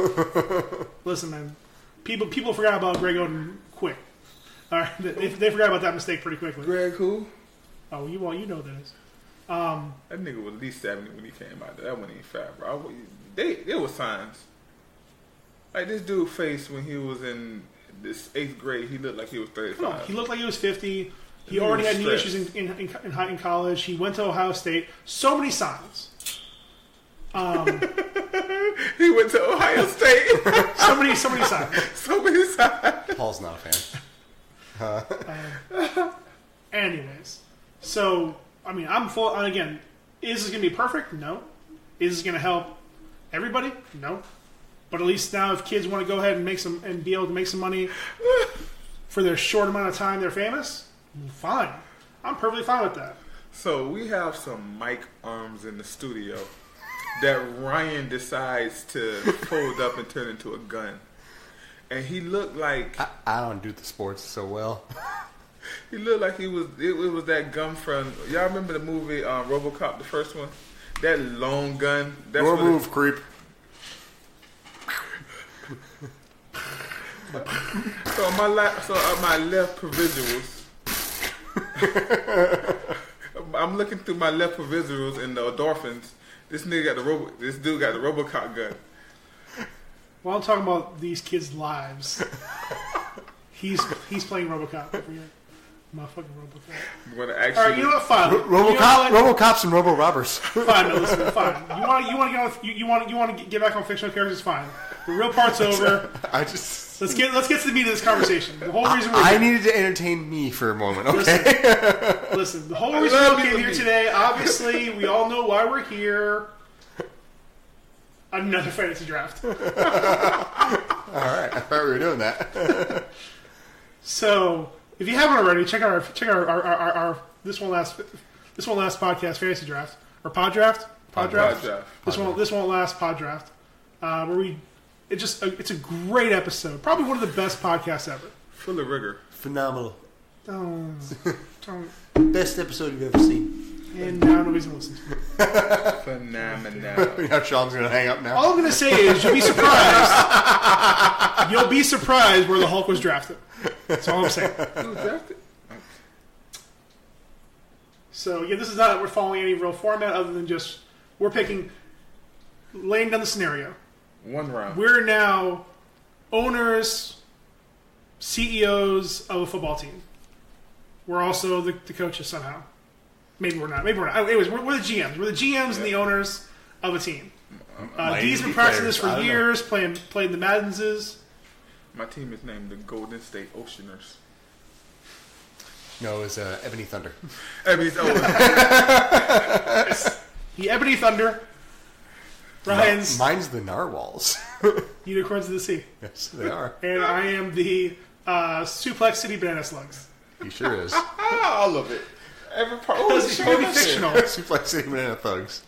[SPEAKER 2] Listen, man. People forgot about Greg Oden quick. All right, they forgot about that mistake pretty quickly.
[SPEAKER 3] Greg who?
[SPEAKER 2] Oh, you know this.
[SPEAKER 3] That nigga was at least 70 when he came out. That wasn't even fat, bro. There was signs. Like, this dude face when he was in this 8th grade, he looked like he was 35.
[SPEAKER 2] No, he looked like he was 50. He already had knee issues in college. He went to Ohio State. So many signs.
[SPEAKER 3] He went to Ohio State.
[SPEAKER 2] so many signs.
[SPEAKER 3] So many signs.
[SPEAKER 1] Paul's not a fan.
[SPEAKER 2] Anyways, so I mean, I'm full. And again, is this going to be perfect? No. Is this going to help everybody? No. But at least now, if kids want to go ahead and be able to make some money for their short amount of time they're famous, fine. I'm perfectly fine with that.
[SPEAKER 3] So we have some mic arms in the studio that Ryan decides to fold up and turn into a gun. And he looked like...
[SPEAKER 1] I don't do the sports so well.
[SPEAKER 3] He looked like it was that gun from... Y'all remember the movie RoboCop, the first one? That long gun. That's
[SPEAKER 1] Your move, creep.
[SPEAKER 3] So on my left provisionals, I'm looking through my left provisionals and the endorphins. This dude got the RoboCop gun.
[SPEAKER 2] While I'm talking about these kids' lives, he's playing RoboCop over here. Motherfucking RoboCop.
[SPEAKER 3] You want to actually?
[SPEAKER 2] All right, you know what? Fine.
[SPEAKER 1] RoboCops and Robo-Robbers.
[SPEAKER 2] Fine, no, listen, fine. You want to get back on fictional characters? Fine. The real part's over. Let's get to the meat of this conversation. The whole reason
[SPEAKER 1] I needed to entertain me for a moment. Okay.
[SPEAKER 2] Listen, the whole reason we came here today. Obviously, we all know why we're here. Another fantasy draft.
[SPEAKER 1] All right, I thought we were doing that.
[SPEAKER 2] So, if you haven't already, check out our this one last podcast fantasy draft or pod draft. This won't last pod draft. Where it's a great episode. Probably one of the best podcasts ever.
[SPEAKER 3] Full of rigor.
[SPEAKER 1] Phenomenal.
[SPEAKER 2] Don't.
[SPEAKER 1] Best episode you've ever seen.
[SPEAKER 2] And now nobody's going to listen to it.
[SPEAKER 3] Phenomenal.
[SPEAKER 1] You know, Sean's going to hang up now.
[SPEAKER 2] All I'm going to say is you'll be surprised. You'll be surprised where the Hulk was drafted. That's all I'm saying.
[SPEAKER 3] He was drafted?
[SPEAKER 2] So, yeah, this is not that we're following any real format other than just we're laying down the scenario.
[SPEAKER 3] One round.
[SPEAKER 2] We're now owners, CEOs of a football team. We're also the coaches somehow. Maybe we're not. Anyways, we're the GMs. We're the GMs and the owners of a team. Dee's been practicing this for years, playing the Maddenses.
[SPEAKER 3] My team is named the Golden State Oceaners.
[SPEAKER 1] No, it was Ebony Thunder.
[SPEAKER 3] Ebony Thunder.
[SPEAKER 2] The Ebony Thunder. Ryan's...
[SPEAKER 1] Mine's the Narwhals.
[SPEAKER 2] Unicorns of the Sea.
[SPEAKER 1] Yes, they are.
[SPEAKER 2] And I am the Suplex City Banana Slugs.
[SPEAKER 1] He sure is.
[SPEAKER 3] I love it. Every part.
[SPEAKER 2] Oh, it's going to be fictional.
[SPEAKER 1] Suplex City Banana Thugs.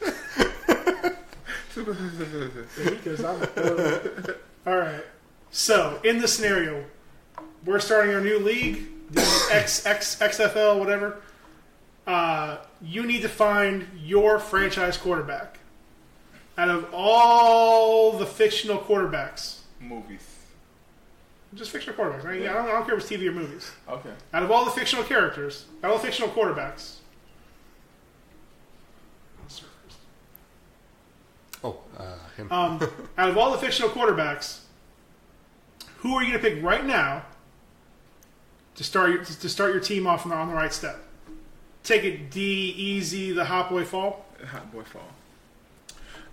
[SPEAKER 2] Alright. So, in this scenario, we're starting our new league, the XFL, whatever. You need to find your franchise quarterback. Out of all the fictional quarterbacks.
[SPEAKER 3] Movies.
[SPEAKER 2] Just fictional quarterbacks, right? I don't care if it's TV or movies.
[SPEAKER 3] Okay.
[SPEAKER 2] Out of all the fictional characters, out of all the fictional quarterbacks.
[SPEAKER 1] Him.
[SPEAKER 2] Out of all the fictional quarterbacks, who are you going to pick right now to start your team off on the right step? Take it D, easy, the hot boy fall.
[SPEAKER 3] Hot boy fall.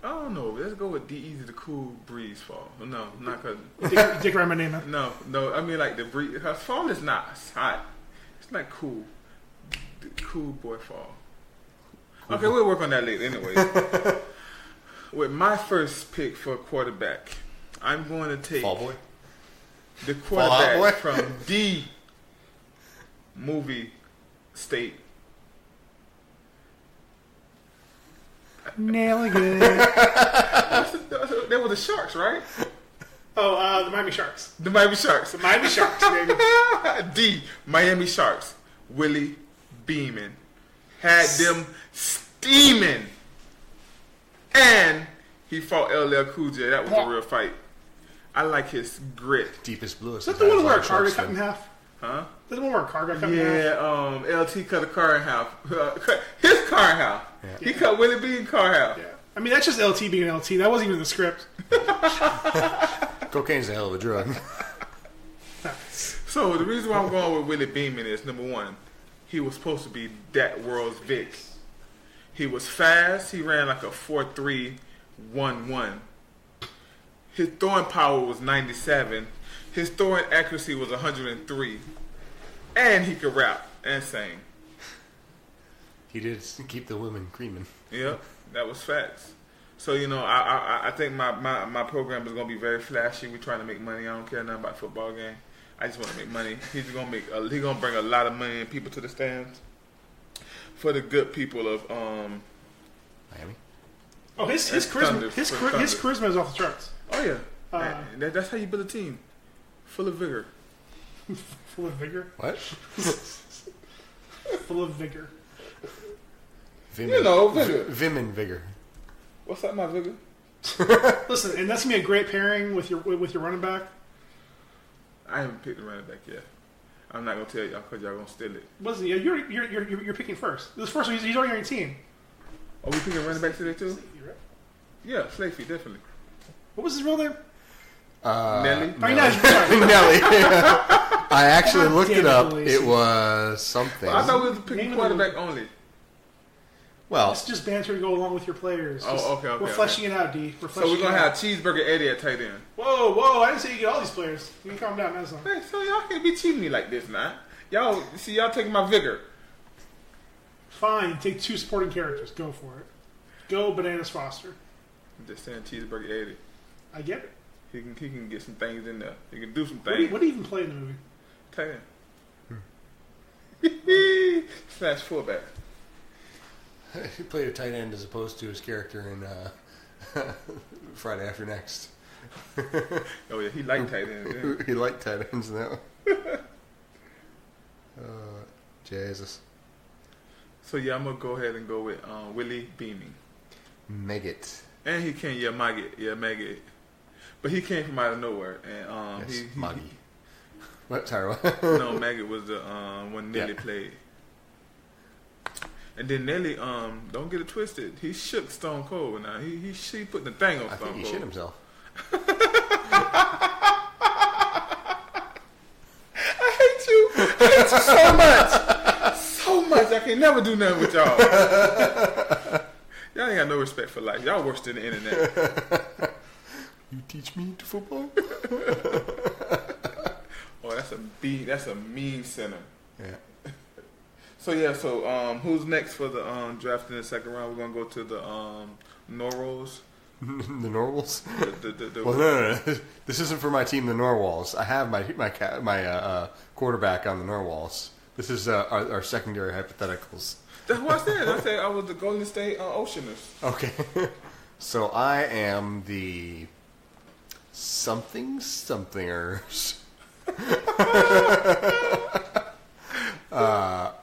[SPEAKER 3] I don't know. Let's go with D, easy, the cool breeze fall. No, not because.
[SPEAKER 2] Dick around my name, man.
[SPEAKER 3] No. I mean like the breeze. Her fall is not hot. It's like cool. The cool boy fall. Cool. Okay, we'll work on that later. Anyway. With my first pick for a quarterback, I'm going to take
[SPEAKER 1] Fall boy?
[SPEAKER 3] The quarterback from the movie State.
[SPEAKER 2] Nailing it.
[SPEAKER 3] They were the Sharks, right?
[SPEAKER 2] Oh, the Miami Sharks.
[SPEAKER 3] The Miami Sharks.
[SPEAKER 2] The Miami Sharks, baby.
[SPEAKER 3] The Miami Sharks. Willie Beeman had them steaming. And he fought LL Cool J. That was a real fight. I like his grit.
[SPEAKER 1] Deepest bluest.
[SPEAKER 2] Is that the one where a car got cut in half?
[SPEAKER 3] Huh?
[SPEAKER 2] Is that the one where a car got cut in half?
[SPEAKER 3] Yeah, LT cut a car in half. His car in half. Yeah. He cut Willie Bean's car in half.
[SPEAKER 2] Yeah. I mean, that's just LT being LT. That wasn't even in the script.
[SPEAKER 1] Cocaine's a hell of a drug.
[SPEAKER 3] So the reason why I'm going with Willie Beeman is, number one, he was supposed to be that world's Vic. He was fast. He ran like a 4.311. His throwing power was 97. His throwing accuracy was 103. And he could rap and sing.
[SPEAKER 1] He did keep the women creaming.
[SPEAKER 3] Yep, that was facts. So, you know, I think my program is going to be very flashy. We're trying to make money. I don't care nothing about the football game. I just want to make money. He's going to bring a lot of money and people to the stands for the good people of
[SPEAKER 1] Miami.
[SPEAKER 2] Oh, his charisma is off the charts.
[SPEAKER 3] Oh yeah, that's how you build a team, full of vigor.
[SPEAKER 2] Full of vigor.
[SPEAKER 1] What?
[SPEAKER 2] Full of vigor.
[SPEAKER 1] Vim,
[SPEAKER 3] you know, vigor.
[SPEAKER 1] Vim and vigor.
[SPEAKER 3] What's up, my vigor?
[SPEAKER 2] Listen, and that's gonna be a great pairing with your running back.
[SPEAKER 3] I haven't picked the running back yet. I'm not gonna tell y'all because y'all gonna steal it.
[SPEAKER 2] Listen, you're picking first. This first one, he's already on your team.
[SPEAKER 3] Are we picking running back today too?
[SPEAKER 2] Right?
[SPEAKER 3] Yeah, Slafey, definitely.
[SPEAKER 2] What was his real name?
[SPEAKER 3] Nelly.
[SPEAKER 1] Nelly. I actually looked it up. It was something.
[SPEAKER 3] Well, I thought we were picking quarterback only.
[SPEAKER 2] Well, it's just banter to go along with your players.
[SPEAKER 3] Okay.
[SPEAKER 2] We're fleshing it out, D.
[SPEAKER 3] So we're gonna have Cheeseburger Eddie at tight end.
[SPEAKER 2] Whoa! I didn't say you get all these players. You can calm down, that's all.
[SPEAKER 3] Hey, so y'all can't be cheating me like this, now. Y'all taking my vigor.
[SPEAKER 2] Fine, take two supporting characters. Go for it. Go Bananas Foster.
[SPEAKER 3] I'm just saying Cheeseburger Eddie.
[SPEAKER 2] I get it.
[SPEAKER 3] He can get some things in there. He can do some things.
[SPEAKER 2] What do you even play in the movie?
[SPEAKER 3] Tight end. Slash fullback.
[SPEAKER 1] He played a tight end as opposed to his character in Friday After Next.
[SPEAKER 3] Oh yeah, he liked tight ends. Yeah.
[SPEAKER 1] He liked tight ends now. Jesus.
[SPEAKER 3] So yeah, I'm gonna go ahead and go with Willie Beaming.
[SPEAKER 1] Maggot.
[SPEAKER 3] And he came, Maggot. But he came from out of nowhere, and
[SPEAKER 1] Yes,
[SPEAKER 3] he
[SPEAKER 1] Maggie. What? Sorry, what?
[SPEAKER 3] no, Maggot was the when Nelly played. And then Nelly, don't get it twisted. He shook Stone Cold. Now he put the thing on
[SPEAKER 1] I
[SPEAKER 3] Stone
[SPEAKER 1] think he
[SPEAKER 3] Cold.
[SPEAKER 1] shit himself.
[SPEAKER 3] I hate you so much. I can never do nothing with y'all. Y'all ain't got no respect for life. Y'all worse than the internet.
[SPEAKER 1] You teach me to football?
[SPEAKER 3] Oh, that's a mean center.
[SPEAKER 1] Yeah.
[SPEAKER 3] So who's next for the draft in the second round? We're gonna go to the Norwals.
[SPEAKER 1] The Norwals?
[SPEAKER 3] The
[SPEAKER 1] Well, no. This isn't for my team, the Norwals. I have my quarterback on the Norwals. This is our secondary hypotheticals.
[SPEAKER 3] That's what I said. I said I was the Golden State Oceaners.
[SPEAKER 1] Okay. So I am the somethingers.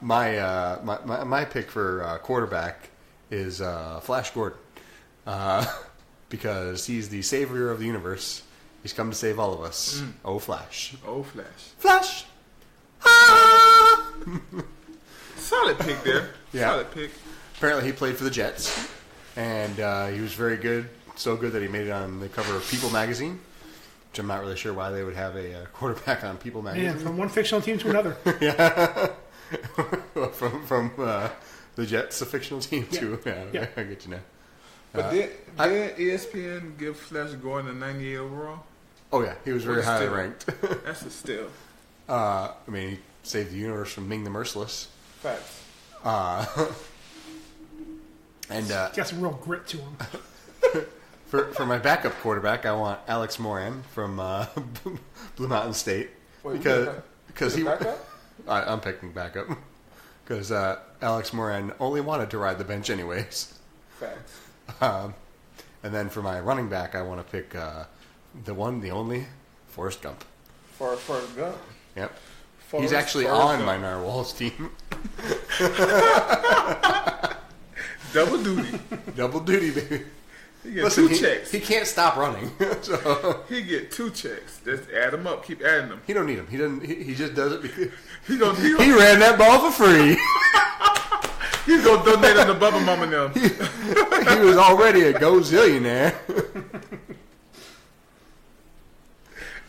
[SPEAKER 1] My pick for quarterback is Flash Gordon, because he's the savior of the universe. He's come to save all of us. Oh, Flash!
[SPEAKER 3] Oh, Flash!
[SPEAKER 1] Flash!
[SPEAKER 3] Solid pick there.
[SPEAKER 1] Yeah.
[SPEAKER 3] Solid pick.
[SPEAKER 1] Apparently, he played for the Jets, and he was very good. So good that he made it on the cover of People magazine. Which I'm not really sure why they would have a quarterback on People magazine.
[SPEAKER 2] Man, from one fictional team to another.
[SPEAKER 1] Yeah. from the Jets, a fictional team, too. Yeah. I get you now.
[SPEAKER 3] But did ESPN give Flash Gordon a 98 overall?
[SPEAKER 1] Oh, yeah. He was very highly
[SPEAKER 3] Still.
[SPEAKER 1] ranked.
[SPEAKER 3] That's a steal.
[SPEAKER 1] I mean, he saved the universe from Ming the Merciless.
[SPEAKER 3] Facts.
[SPEAKER 1] And
[SPEAKER 2] Got some real grit to him.
[SPEAKER 1] for my backup quarterback, I want Alex Moran from Blue Mountain State.
[SPEAKER 3] Wait,
[SPEAKER 1] because he...
[SPEAKER 3] backup?
[SPEAKER 1] I'm picking backup. Because Alex Moran only wanted to ride the bench anyways.
[SPEAKER 3] Facts.
[SPEAKER 1] And then for my running back, I want to pick the one, the only, Forrest Gump.
[SPEAKER 3] Forrest Gump?
[SPEAKER 1] Yep.
[SPEAKER 3] Forrest,
[SPEAKER 1] He's actually
[SPEAKER 3] Forrest
[SPEAKER 1] on
[SPEAKER 3] Gump.
[SPEAKER 1] my Narwhals team.
[SPEAKER 3] Double duty.
[SPEAKER 1] Double duty, baby.
[SPEAKER 3] He get two checks.
[SPEAKER 1] He can't stop running. So.
[SPEAKER 3] He get 2 checks. Just add them up. Keep adding them.
[SPEAKER 1] He don't need them. He doesn't. He just does it because
[SPEAKER 3] He gonna
[SPEAKER 1] he ran that ball for free.
[SPEAKER 3] He's gonna donate them to Bubba Mom and them.
[SPEAKER 1] He was already a gozillionaire.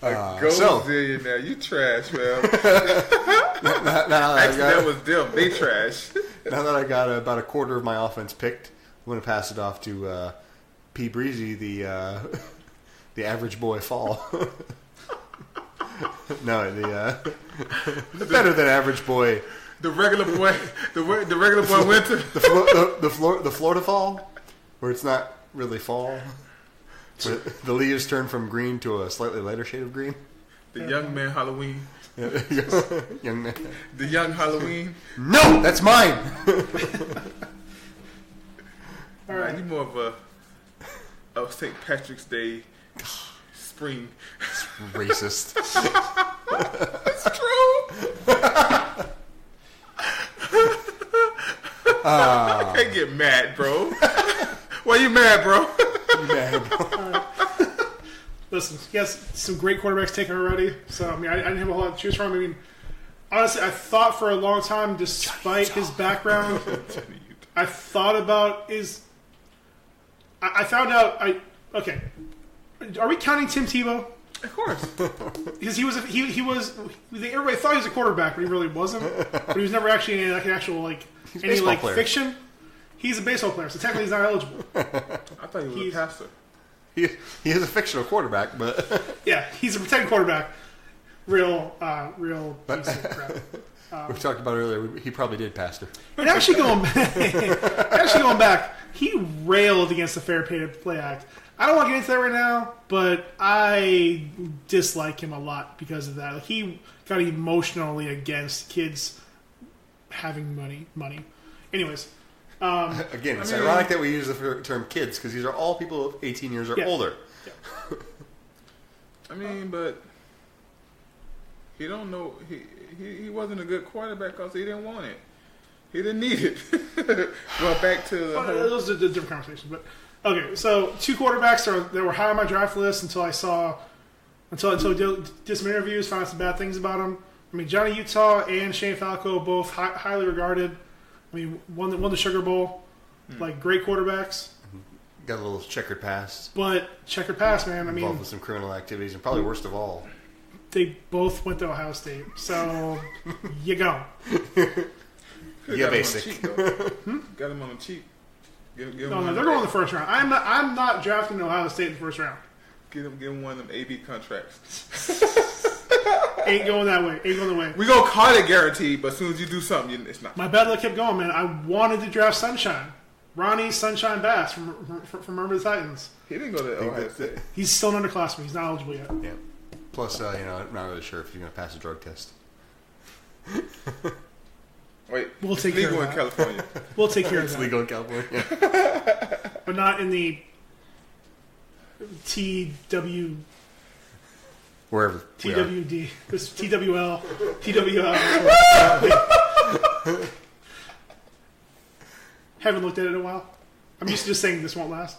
[SPEAKER 1] So
[SPEAKER 3] zillionaire, you trash, man.
[SPEAKER 1] now
[SPEAKER 3] Actually, that was them. They trash.
[SPEAKER 1] now that I got about a quarter of my offense picked, I'm going to pass it off to P. Breezy, the average boy fall. No, the better than average boy.
[SPEAKER 3] The regular boy, the regular boy went to
[SPEAKER 1] the Florida fall, where it's not really fall. Where the leaves turn from green to a slightly lighter shade of green.
[SPEAKER 3] the young man Halloween.
[SPEAKER 1] Young man.
[SPEAKER 3] The young Halloween.
[SPEAKER 1] No, that's mine.
[SPEAKER 3] All right, you more of a St. Patrick's Day spring.
[SPEAKER 1] Racist.
[SPEAKER 3] It's true. I can't get mad, bro. Why you mad, bro?
[SPEAKER 1] You mad, bro?
[SPEAKER 2] Listen, he has some great quarterbacks taken already. So, I mean, I didn't have a whole lot to choose from. I mean, honestly, I thought for a long time, despite his background, I thought about his... I found out... Okay. Are we counting Tim Tebow?
[SPEAKER 3] Of course.
[SPEAKER 2] Because he was... Everybody thought he was a quarterback, but he really wasn't. But he was never actually in like an actual, like... Any, like, player. Fiction. He's a baseball player, so technically he's not eligible.
[SPEAKER 3] I thought he was a pastor.
[SPEAKER 1] He is a fictional quarterback, but...
[SPEAKER 2] Yeah, he's a pretend quarterback. Real decent crap.
[SPEAKER 1] We talked about earlier, he probably did pastor.
[SPEAKER 2] And actually going back, he railed against the Fair Pay to Play Act. I don't want to get into that right now, but I dislike him a lot because of that. Like, he got emotionally against kids having money. Anyways.
[SPEAKER 1] Again, it's ironic that we use the term kids because these are all people of 18 years or older.
[SPEAKER 2] Yeah.
[SPEAKER 3] I mean, but he don't know. He wasn't a good quarterback because he didn't want it. He didn't need it. Going back to the
[SPEAKER 2] those are different conversations, but okay. So 2 quarterbacks that were high on my draft list until I did some interviews, found out some bad things about them. I mean, Johnny Utah and Shane Falco, both highly regarded. I mean, won the Sugar Bowl, like great quarterbacks.
[SPEAKER 1] Got a little checkered past.
[SPEAKER 2] But checkered past, man. I mean,
[SPEAKER 1] involved with some criminal activities, and probably worst of all,
[SPEAKER 2] they both went to Ohio State. So you go.
[SPEAKER 1] Yeah, basic.
[SPEAKER 3] Got him on the cheap.
[SPEAKER 2] No, they're going in the first round. I'm not drafting Ohio State in the first round.
[SPEAKER 3] Give him one of them AB contracts.
[SPEAKER 2] Ain't going that way.
[SPEAKER 3] We gonna call it guaranteed, but as soon as you do something, it's not.
[SPEAKER 2] My bad luck kept going, man. I wanted to draft Sunshine. Ronnie Sunshine Bass from Remember the Titans.
[SPEAKER 3] He didn't go to Ohio State.
[SPEAKER 2] He's still an underclassman. He's not eligible yet.
[SPEAKER 1] Yeah. Plus, I'm not really sure if you're going to pass a drug test.
[SPEAKER 3] Wait,
[SPEAKER 2] we'll take care of that.
[SPEAKER 3] Legal in California.
[SPEAKER 2] We'll take care of
[SPEAKER 1] It's
[SPEAKER 2] that.
[SPEAKER 1] legal in California.
[SPEAKER 2] But not in the TW...
[SPEAKER 1] Wherever.
[SPEAKER 2] TWD. This TWL. TWL. Haven't looked at it in a while. I'm used to just saying this won't last.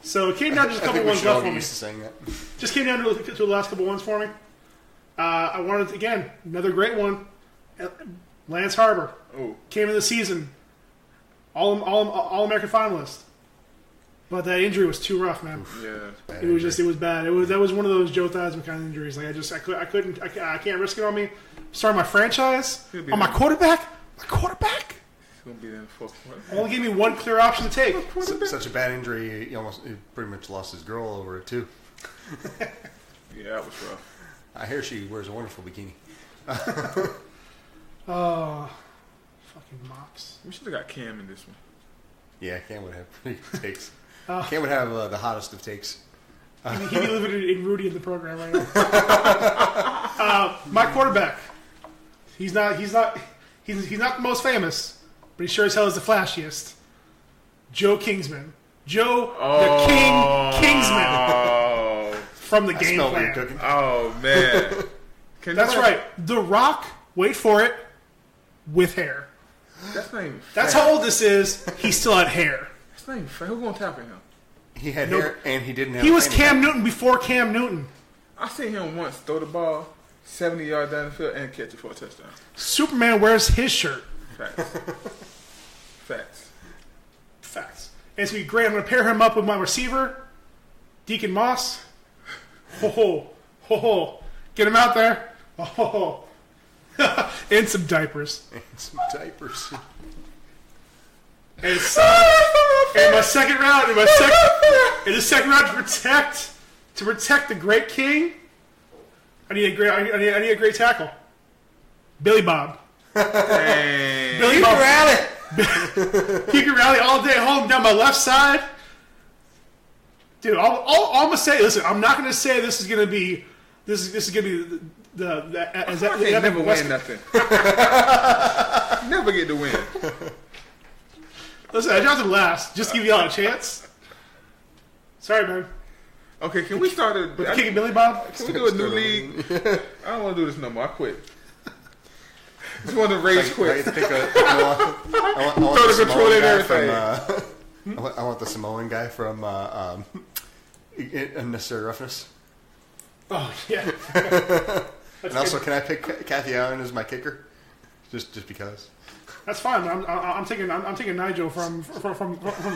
[SPEAKER 2] So it came down to just a couple ones left for me. Just came down to the last couple ones for me. I wanted, again, another great one. Lance Harbor.
[SPEAKER 3] Oh.
[SPEAKER 2] Came in the season. All-American finalist. But that injury was too rough, man.
[SPEAKER 3] Yeah,
[SPEAKER 2] it was bad. That was one of those Joe Theismann kind of injuries. Like I can't risk it on me. Starting my franchise on my quarterback. He's gonna
[SPEAKER 3] be there in the fourth quarter.
[SPEAKER 2] Only gave me one clear option to take.
[SPEAKER 1] Such a bad injury, he pretty much lost his girl over it too.
[SPEAKER 3] Yeah, that was rough.
[SPEAKER 1] I hear she wears a wonderful bikini.
[SPEAKER 2] Oh, fucking Mox.
[SPEAKER 3] We should have got Cam in this one.
[SPEAKER 1] Yeah, Cam would have pretty good takes. Cam would have the hottest of takes.
[SPEAKER 2] He'd be living in Rudy in the program right now. My quarterback. He's not the most famous, but he sure as hell is the flashiest. Joe Kingsman. The Kingsman. From the game plan.
[SPEAKER 3] Oh, man.
[SPEAKER 2] That's right. The Rock, wait for it, with hair. That's how old this is. He still had hair.
[SPEAKER 3] That's not even fair. Who's going to tackle him?
[SPEAKER 1] He had hair, and he didn't have.
[SPEAKER 2] He was Cam Newton before Cam Newton.
[SPEAKER 3] I seen him once throw the ball 70 yards down the field and catch it for a touchdown.
[SPEAKER 2] Superman wears his shirt.
[SPEAKER 3] Facts.
[SPEAKER 2] And it's going to be great. I'm going to pair him up with my receiver. Deacon Moss. Ho ho ho ho! Get him out there. Oh, and some diapers.
[SPEAKER 1] And some diapers.
[SPEAKER 2] And in my second round, in the second round to protect the great king, I need a great tackle. Billy Bob.
[SPEAKER 3] Hey.
[SPEAKER 2] Billy Bob rally. He can rally all day at home down my left side. Dude, all I'm gonna say. Listen, I'm not gonna say this is gonna be
[SPEAKER 3] I never win nothing. Never get to win.
[SPEAKER 2] Listen, I drafted last just to give y'all a chance. Sorry, man.
[SPEAKER 3] Okay, can we start
[SPEAKER 2] With kicking Billy Bob?
[SPEAKER 3] Can we do a new league? I don't want to do this no more. I quit. Just want to rage quit.
[SPEAKER 1] Throw the control in everything. I want the Samoan guy from Unnecessary Roughness.
[SPEAKER 2] Oh yeah.
[SPEAKER 1] And also, can I pick Kathy Allen as my kicker? Just because.
[SPEAKER 2] That's fine. I'm taking Nigel from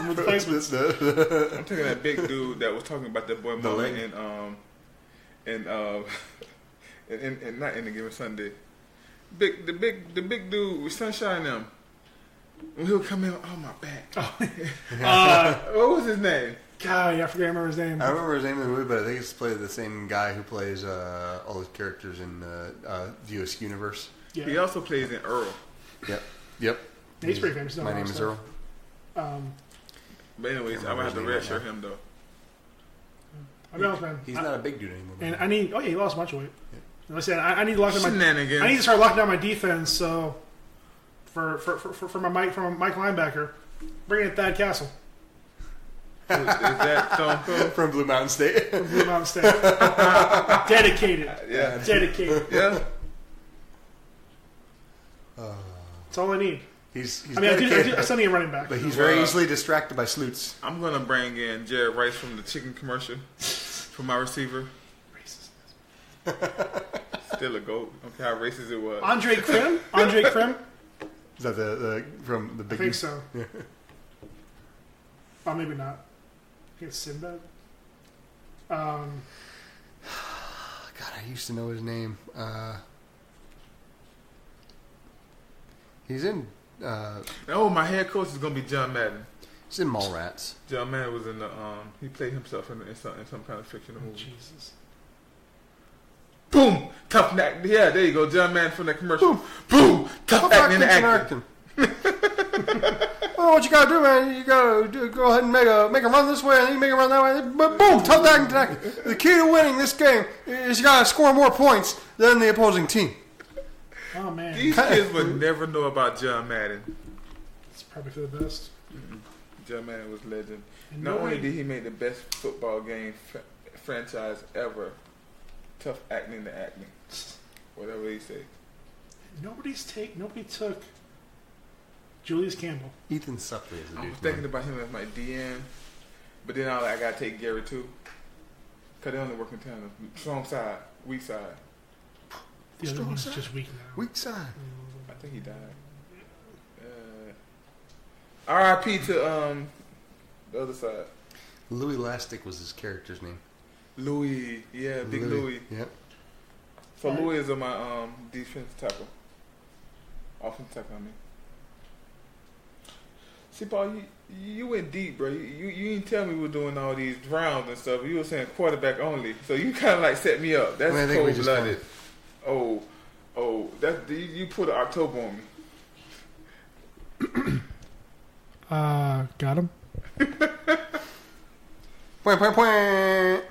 [SPEAKER 2] replacements.
[SPEAKER 3] I'm taking that big dude that was talking about that boy Mullen and not Any Given Sunday. The big dude with Sunshine them. When he'll come in, oh my back. What was his name?
[SPEAKER 2] God, yeah, I remember his name.
[SPEAKER 1] I remember his name in the movie, but I think it's played the same guy who plays all his characters in the US universe.
[SPEAKER 2] Yeah.
[SPEAKER 3] He also plays in Earl.
[SPEAKER 1] Yep.
[SPEAKER 2] He's pretty famous.
[SPEAKER 1] My name is Earl.
[SPEAKER 3] But anyways, I'm gonna have to redshirt him though.
[SPEAKER 2] I'll be honest, man.
[SPEAKER 1] He's not a big dude anymore.
[SPEAKER 2] And I need. Oh yeah, he lost a bunch of weight. Yeah. Like I said, I need to lock down
[SPEAKER 3] Shenanigans.
[SPEAKER 2] I need to start locking down my defense. So for my Mike linebacker, bring in Thad Castle.
[SPEAKER 3] Is that Stone Cold?
[SPEAKER 1] From Blue Mountain State?
[SPEAKER 2] From Blue Mountain State. Dedicated.
[SPEAKER 3] Yeah.
[SPEAKER 2] Dedicated.
[SPEAKER 3] Yeah.
[SPEAKER 2] That's all I need.
[SPEAKER 1] He's
[SPEAKER 2] I still need a running back.
[SPEAKER 1] but he's very easily distracted by sleuts.
[SPEAKER 3] I'm gonna bring in Jared Rice from the chicken commercial for my receiver.
[SPEAKER 2] Racist.
[SPEAKER 3] Still a goat. Okay, how racist it was.
[SPEAKER 2] Andre Krim?
[SPEAKER 1] Is that the from the
[SPEAKER 2] I
[SPEAKER 1] big?
[SPEAKER 2] think so. Oh, maybe not. I think it's Sinbad.
[SPEAKER 1] God, I used to know his name. He's in.
[SPEAKER 3] Oh, my head coach is gonna be John Madden.
[SPEAKER 1] He's in Mallrats.
[SPEAKER 3] John Madden was in the. He played himself in some kind of fictional movie.
[SPEAKER 2] Jesus.
[SPEAKER 3] Boom, tough neck. Yeah, there you go, John Madden from that commercial. Boom, tough acting and acting.
[SPEAKER 1] Well, what you gotta do, man? You gotta go ahead and make a run this way, and then you make a run that way. But boom, tough acting. The key to winning this game is you gotta score more points than the opposing team.
[SPEAKER 2] Oh man,
[SPEAKER 3] These kids would never know about John Madden.
[SPEAKER 2] it's probably for the best.
[SPEAKER 3] John Madden was legend.
[SPEAKER 2] And
[SPEAKER 3] Not only did he make the best football game franchise ever, tough acting to acting, whatever he say.
[SPEAKER 2] Nobody took Julius Campbell.
[SPEAKER 1] Ethan Suplee is a
[SPEAKER 3] I
[SPEAKER 1] dude.
[SPEAKER 3] was thinking about him as my DN, but then I gotta take Gary too, cause they only work in tandem. Strong side, weak side.
[SPEAKER 2] The other
[SPEAKER 1] Strong
[SPEAKER 2] one's
[SPEAKER 1] side.
[SPEAKER 2] just weak now.
[SPEAKER 1] Weak side.
[SPEAKER 3] I think he died. R.I.P. to the other side.
[SPEAKER 1] Louis Lastic was his character's name.
[SPEAKER 3] Louis, yeah, Big Louis.
[SPEAKER 1] Yep.
[SPEAKER 3] So Louis is on my defense tackle. Offensive tackle, I mean. See, Paul, you went deep, bro. You didn't tell me we were doing all these rounds and stuff. You were saying quarterback only. So you kind of like set me up. That's cold-blooded. Oh, that you put an October on me.
[SPEAKER 2] Got him.
[SPEAKER 1] Point.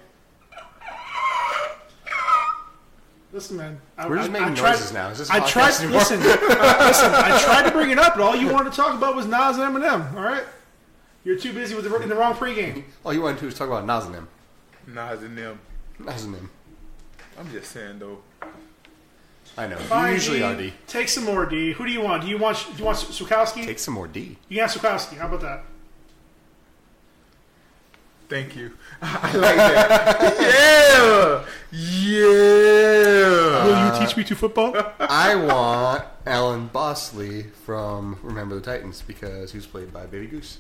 [SPEAKER 2] Listen, man.
[SPEAKER 1] We're just making noises now. Is this
[SPEAKER 2] I tried.
[SPEAKER 1] podcast anymore?
[SPEAKER 2] Listen. I tried to bring it up, but all you wanted to talk about was Nas and Eminem. All right. You're too busy in the wrong pregame.
[SPEAKER 1] All you wanted to do was talk about Nas and him.
[SPEAKER 3] Nas and them.
[SPEAKER 1] Nas and him.
[SPEAKER 3] I'm just saying though.
[SPEAKER 1] I know.
[SPEAKER 2] Fine,
[SPEAKER 1] You usually
[SPEAKER 2] D.
[SPEAKER 1] are D.
[SPEAKER 2] Take some more, D. Who do you want? Do you want Sukowski?
[SPEAKER 1] Take some more D.
[SPEAKER 2] You got Sukowski. How about that?
[SPEAKER 3] Thank you. I like that. Yeah.
[SPEAKER 2] Will you teach me to football?
[SPEAKER 1] I want Alan Bosley from Remember the Titans because he was played by Baby Goose.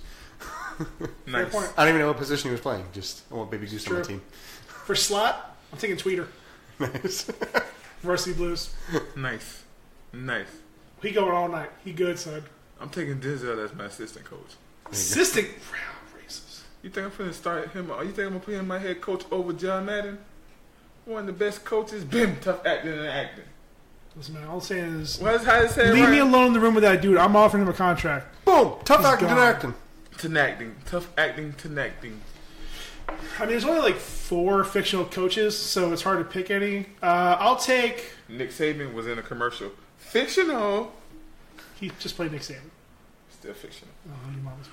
[SPEAKER 3] Nice.
[SPEAKER 2] point.
[SPEAKER 1] I don't even know what position he was playing. Just I want Baby Goose on my
[SPEAKER 2] True.
[SPEAKER 1] team.
[SPEAKER 2] For slot, I'm taking Tweeter.
[SPEAKER 1] Nice.
[SPEAKER 2] Varsity Blues.
[SPEAKER 3] Nice.
[SPEAKER 2] He going all night. He good, son.
[SPEAKER 3] I'm taking Denzel as my assistant coach.
[SPEAKER 2] Assistant. Racist.
[SPEAKER 3] You think I'm finna start him? You think I'm gonna put him my head coach over John Madden? One of the best coaches. Bim, tough acting and acting.
[SPEAKER 2] Listen, man, all I'm saying is,
[SPEAKER 3] What is how to say?
[SPEAKER 2] leave me alone in the room with that dude. I'm offering him a contract.
[SPEAKER 1] Boom. Tough
[SPEAKER 2] He's
[SPEAKER 1] acting and
[SPEAKER 2] gone.
[SPEAKER 1] acting.
[SPEAKER 3] Tenacting, tough acting, tenacting.
[SPEAKER 2] I mean, there's only like 4 fictional coaches, so it's hard to pick any. I'll take.
[SPEAKER 3] Nick Saban was in a commercial. Fictional.
[SPEAKER 2] He just played Nick Saban.
[SPEAKER 3] Still fictional.
[SPEAKER 2] Oh, you mamas.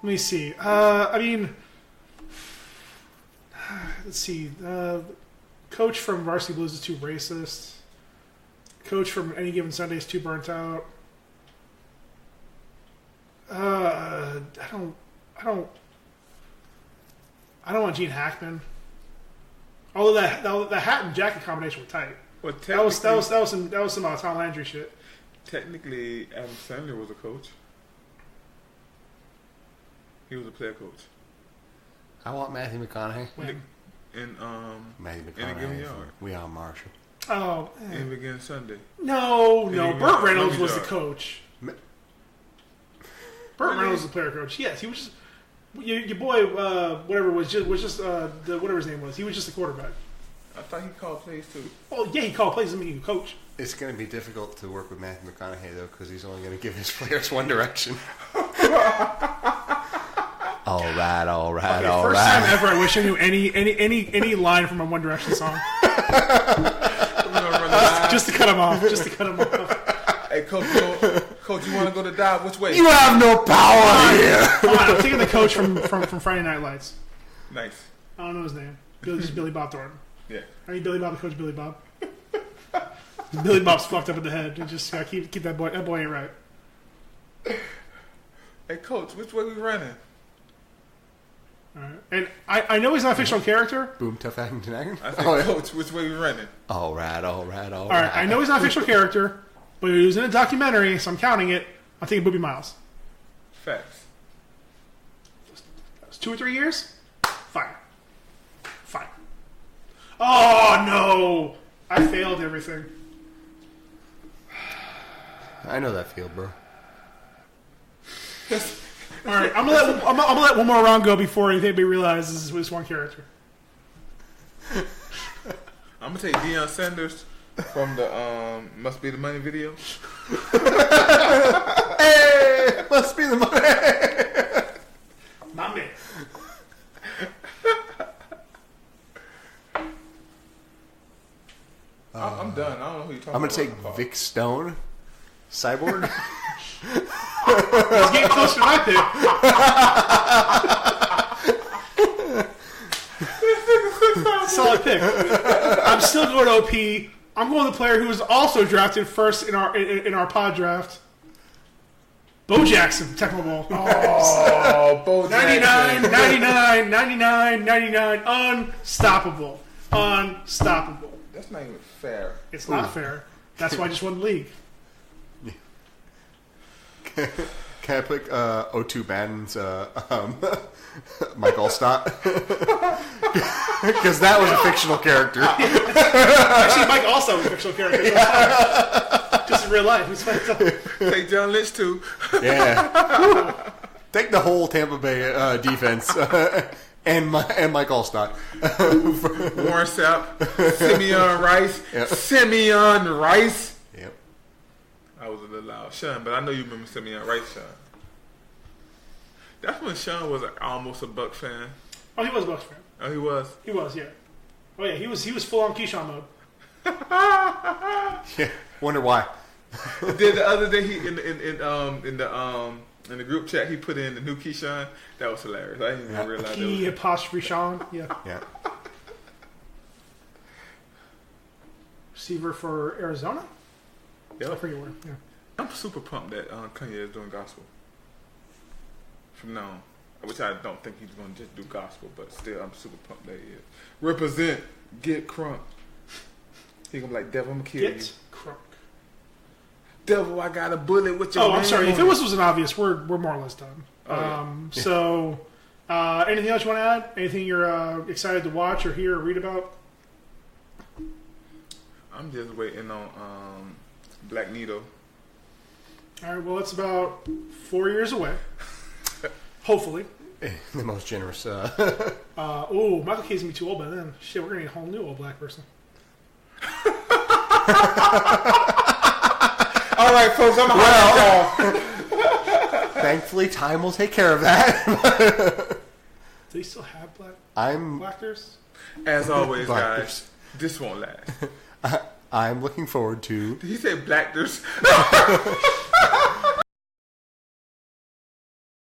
[SPEAKER 2] Let me see. I mean, let's see. Coach from Varsity Blues is too racist. Coach from Any Given Sunday is too burnt out. I don't want Gene Hackman. Although the hat and jacket combination were tight.
[SPEAKER 3] Well,
[SPEAKER 2] That was some Tom Landry shit.
[SPEAKER 3] Technically, Adam Sandler was a coach. He was a player coach.
[SPEAKER 1] I want Matthew McConaughey.
[SPEAKER 2] When?
[SPEAKER 3] And
[SPEAKER 1] Matthew
[SPEAKER 3] In a Given
[SPEAKER 1] McConaughey
[SPEAKER 3] Yard.
[SPEAKER 1] for We Are Marshall.
[SPEAKER 2] Oh
[SPEAKER 3] and Begin Sunday.
[SPEAKER 2] no!
[SPEAKER 3] Did he
[SPEAKER 2] Burt
[SPEAKER 3] win?
[SPEAKER 2] Reynolds
[SPEAKER 3] Let me
[SPEAKER 2] was the
[SPEAKER 3] judge.
[SPEAKER 2] coach.
[SPEAKER 1] Ma-
[SPEAKER 2] Burt
[SPEAKER 3] Really?
[SPEAKER 2] Reynolds was the player coach. Yes, he was just your boy. Whatever was just the whatever his name was. He was just the quarterback.
[SPEAKER 3] I thought he called plays too.
[SPEAKER 2] Oh yeah, he called plays. I mean, he coach.
[SPEAKER 1] It's going to be difficult to work with Matthew McConaughey, though, because he's only going to give his players one direction. All right.
[SPEAKER 2] First time ever, I wish I knew any line from a One Direction song. Just to cut him off.
[SPEAKER 3] Hey, coach, you want to go to dive? Which way?
[SPEAKER 1] You have no power here.
[SPEAKER 2] Come on, I'm taking the coach from Friday Night Lights.
[SPEAKER 3] Nice.
[SPEAKER 2] I don't know his name. Just Billy Bob Thornton.
[SPEAKER 3] Yeah.
[SPEAKER 2] I mean Billy Bob, the coach Billy Bob. Billy Bob's fucked up in the head. And just keep that boy. That boy ain't right.
[SPEAKER 3] Hey, coach, which way we running?
[SPEAKER 2] All right. And I know he's not a fictional character.
[SPEAKER 1] Boom, tough acting, acting.
[SPEAKER 3] I said, coach, which way we running?
[SPEAKER 1] All right.
[SPEAKER 2] All right. I know he's not a fictional character, but he was in a documentary, so I'm counting it. I'm taking Booby Miles.
[SPEAKER 3] Facts.
[SPEAKER 2] That was 2 or 3 years. Fine. Oh no! I failed everything.
[SPEAKER 1] I know that field, bro.
[SPEAKER 2] All right, I'm gonna let one more round go before anybody realizes this one character.
[SPEAKER 3] I'm gonna take Deion Sanders from the Must Be the Money video.
[SPEAKER 1] Hey, must be the money.
[SPEAKER 2] My man.
[SPEAKER 3] I'm done. I don't know who you're talking
[SPEAKER 1] I'm
[SPEAKER 3] about.
[SPEAKER 1] going to take Vic Stone, Cyborg.
[SPEAKER 2] Let's get closer to my pick. Solid pick. I'm still going OP. I'm going with the player who was also drafted first in our pod draft. Bo Jackson, Tecmo Bowl.
[SPEAKER 3] Oh, Bo
[SPEAKER 2] 99,
[SPEAKER 3] Jackson.
[SPEAKER 2] 99, 99, 99. Unstoppable.
[SPEAKER 3] That's not even fair.
[SPEAKER 2] It's not fair. That's why I just won the league.
[SPEAKER 1] Can I pick O2 Madden's Mike Allstott? Because that was a fictional character.
[SPEAKER 2] Actually, Mike also was a fictional character. So just in real life. He's fine.
[SPEAKER 3] Take John Lynch too.
[SPEAKER 1] Yeah. Take the whole Tampa Bay defense and Mike Allstott.
[SPEAKER 3] Warren Sapp, Simeon Rice.
[SPEAKER 1] Yep.
[SPEAKER 3] Simeon Rice.
[SPEAKER 1] Yep.
[SPEAKER 3] I was a little loud. Sean, but I know you remember Simeon Rice, Sean. That's when Sean was almost a Buck fan.
[SPEAKER 2] Oh, he was a Bucks fan.
[SPEAKER 3] Oh, he was?
[SPEAKER 2] He was, yeah. Oh, yeah, he was full on Keyshawn mode.
[SPEAKER 1] Yeah. Wonder why.
[SPEAKER 3] Did the other day he in the group chat he put in the new Keyshawn? That was hilarious. I didn't even realize
[SPEAKER 2] Key
[SPEAKER 3] that.
[SPEAKER 2] apostrophe Sean. Yeah.
[SPEAKER 1] Yeah.
[SPEAKER 2] Receiver for Arizona? I
[SPEAKER 3] Yep.
[SPEAKER 2] forget where. Yeah.
[SPEAKER 3] I'm super pumped that Kanye is doing gospel from now on. Which I don't think he's going to just do gospel, but still, I'm super pumped that he is. Represent, get crunk. He going to be like, Devil, I'm going to kill you.
[SPEAKER 2] Get crunk.
[SPEAKER 3] devil, I got a bullet with your
[SPEAKER 2] Oh,
[SPEAKER 3] name
[SPEAKER 2] I'm sorry. If
[SPEAKER 3] on
[SPEAKER 2] it wasn't obvious, we're more or less done. So, anything else you want to add? Anything you're excited to watch or hear or read about?
[SPEAKER 3] I'm just waiting on Blackneto.
[SPEAKER 2] All right. Well, it's about 4 years away. Hopefully.
[SPEAKER 1] The most generous.
[SPEAKER 2] Michael K's gonna be too old by then. Shit, we're gonna need a whole new old black person.
[SPEAKER 3] All right, folks, I'm out.
[SPEAKER 1] Thankfully, time will take care of that.
[SPEAKER 2] Do they still have
[SPEAKER 1] I'm
[SPEAKER 2] blackers?
[SPEAKER 3] As always,
[SPEAKER 1] Blackers.
[SPEAKER 3] guys, this won't last.
[SPEAKER 1] I'm looking forward to
[SPEAKER 3] He said blackers.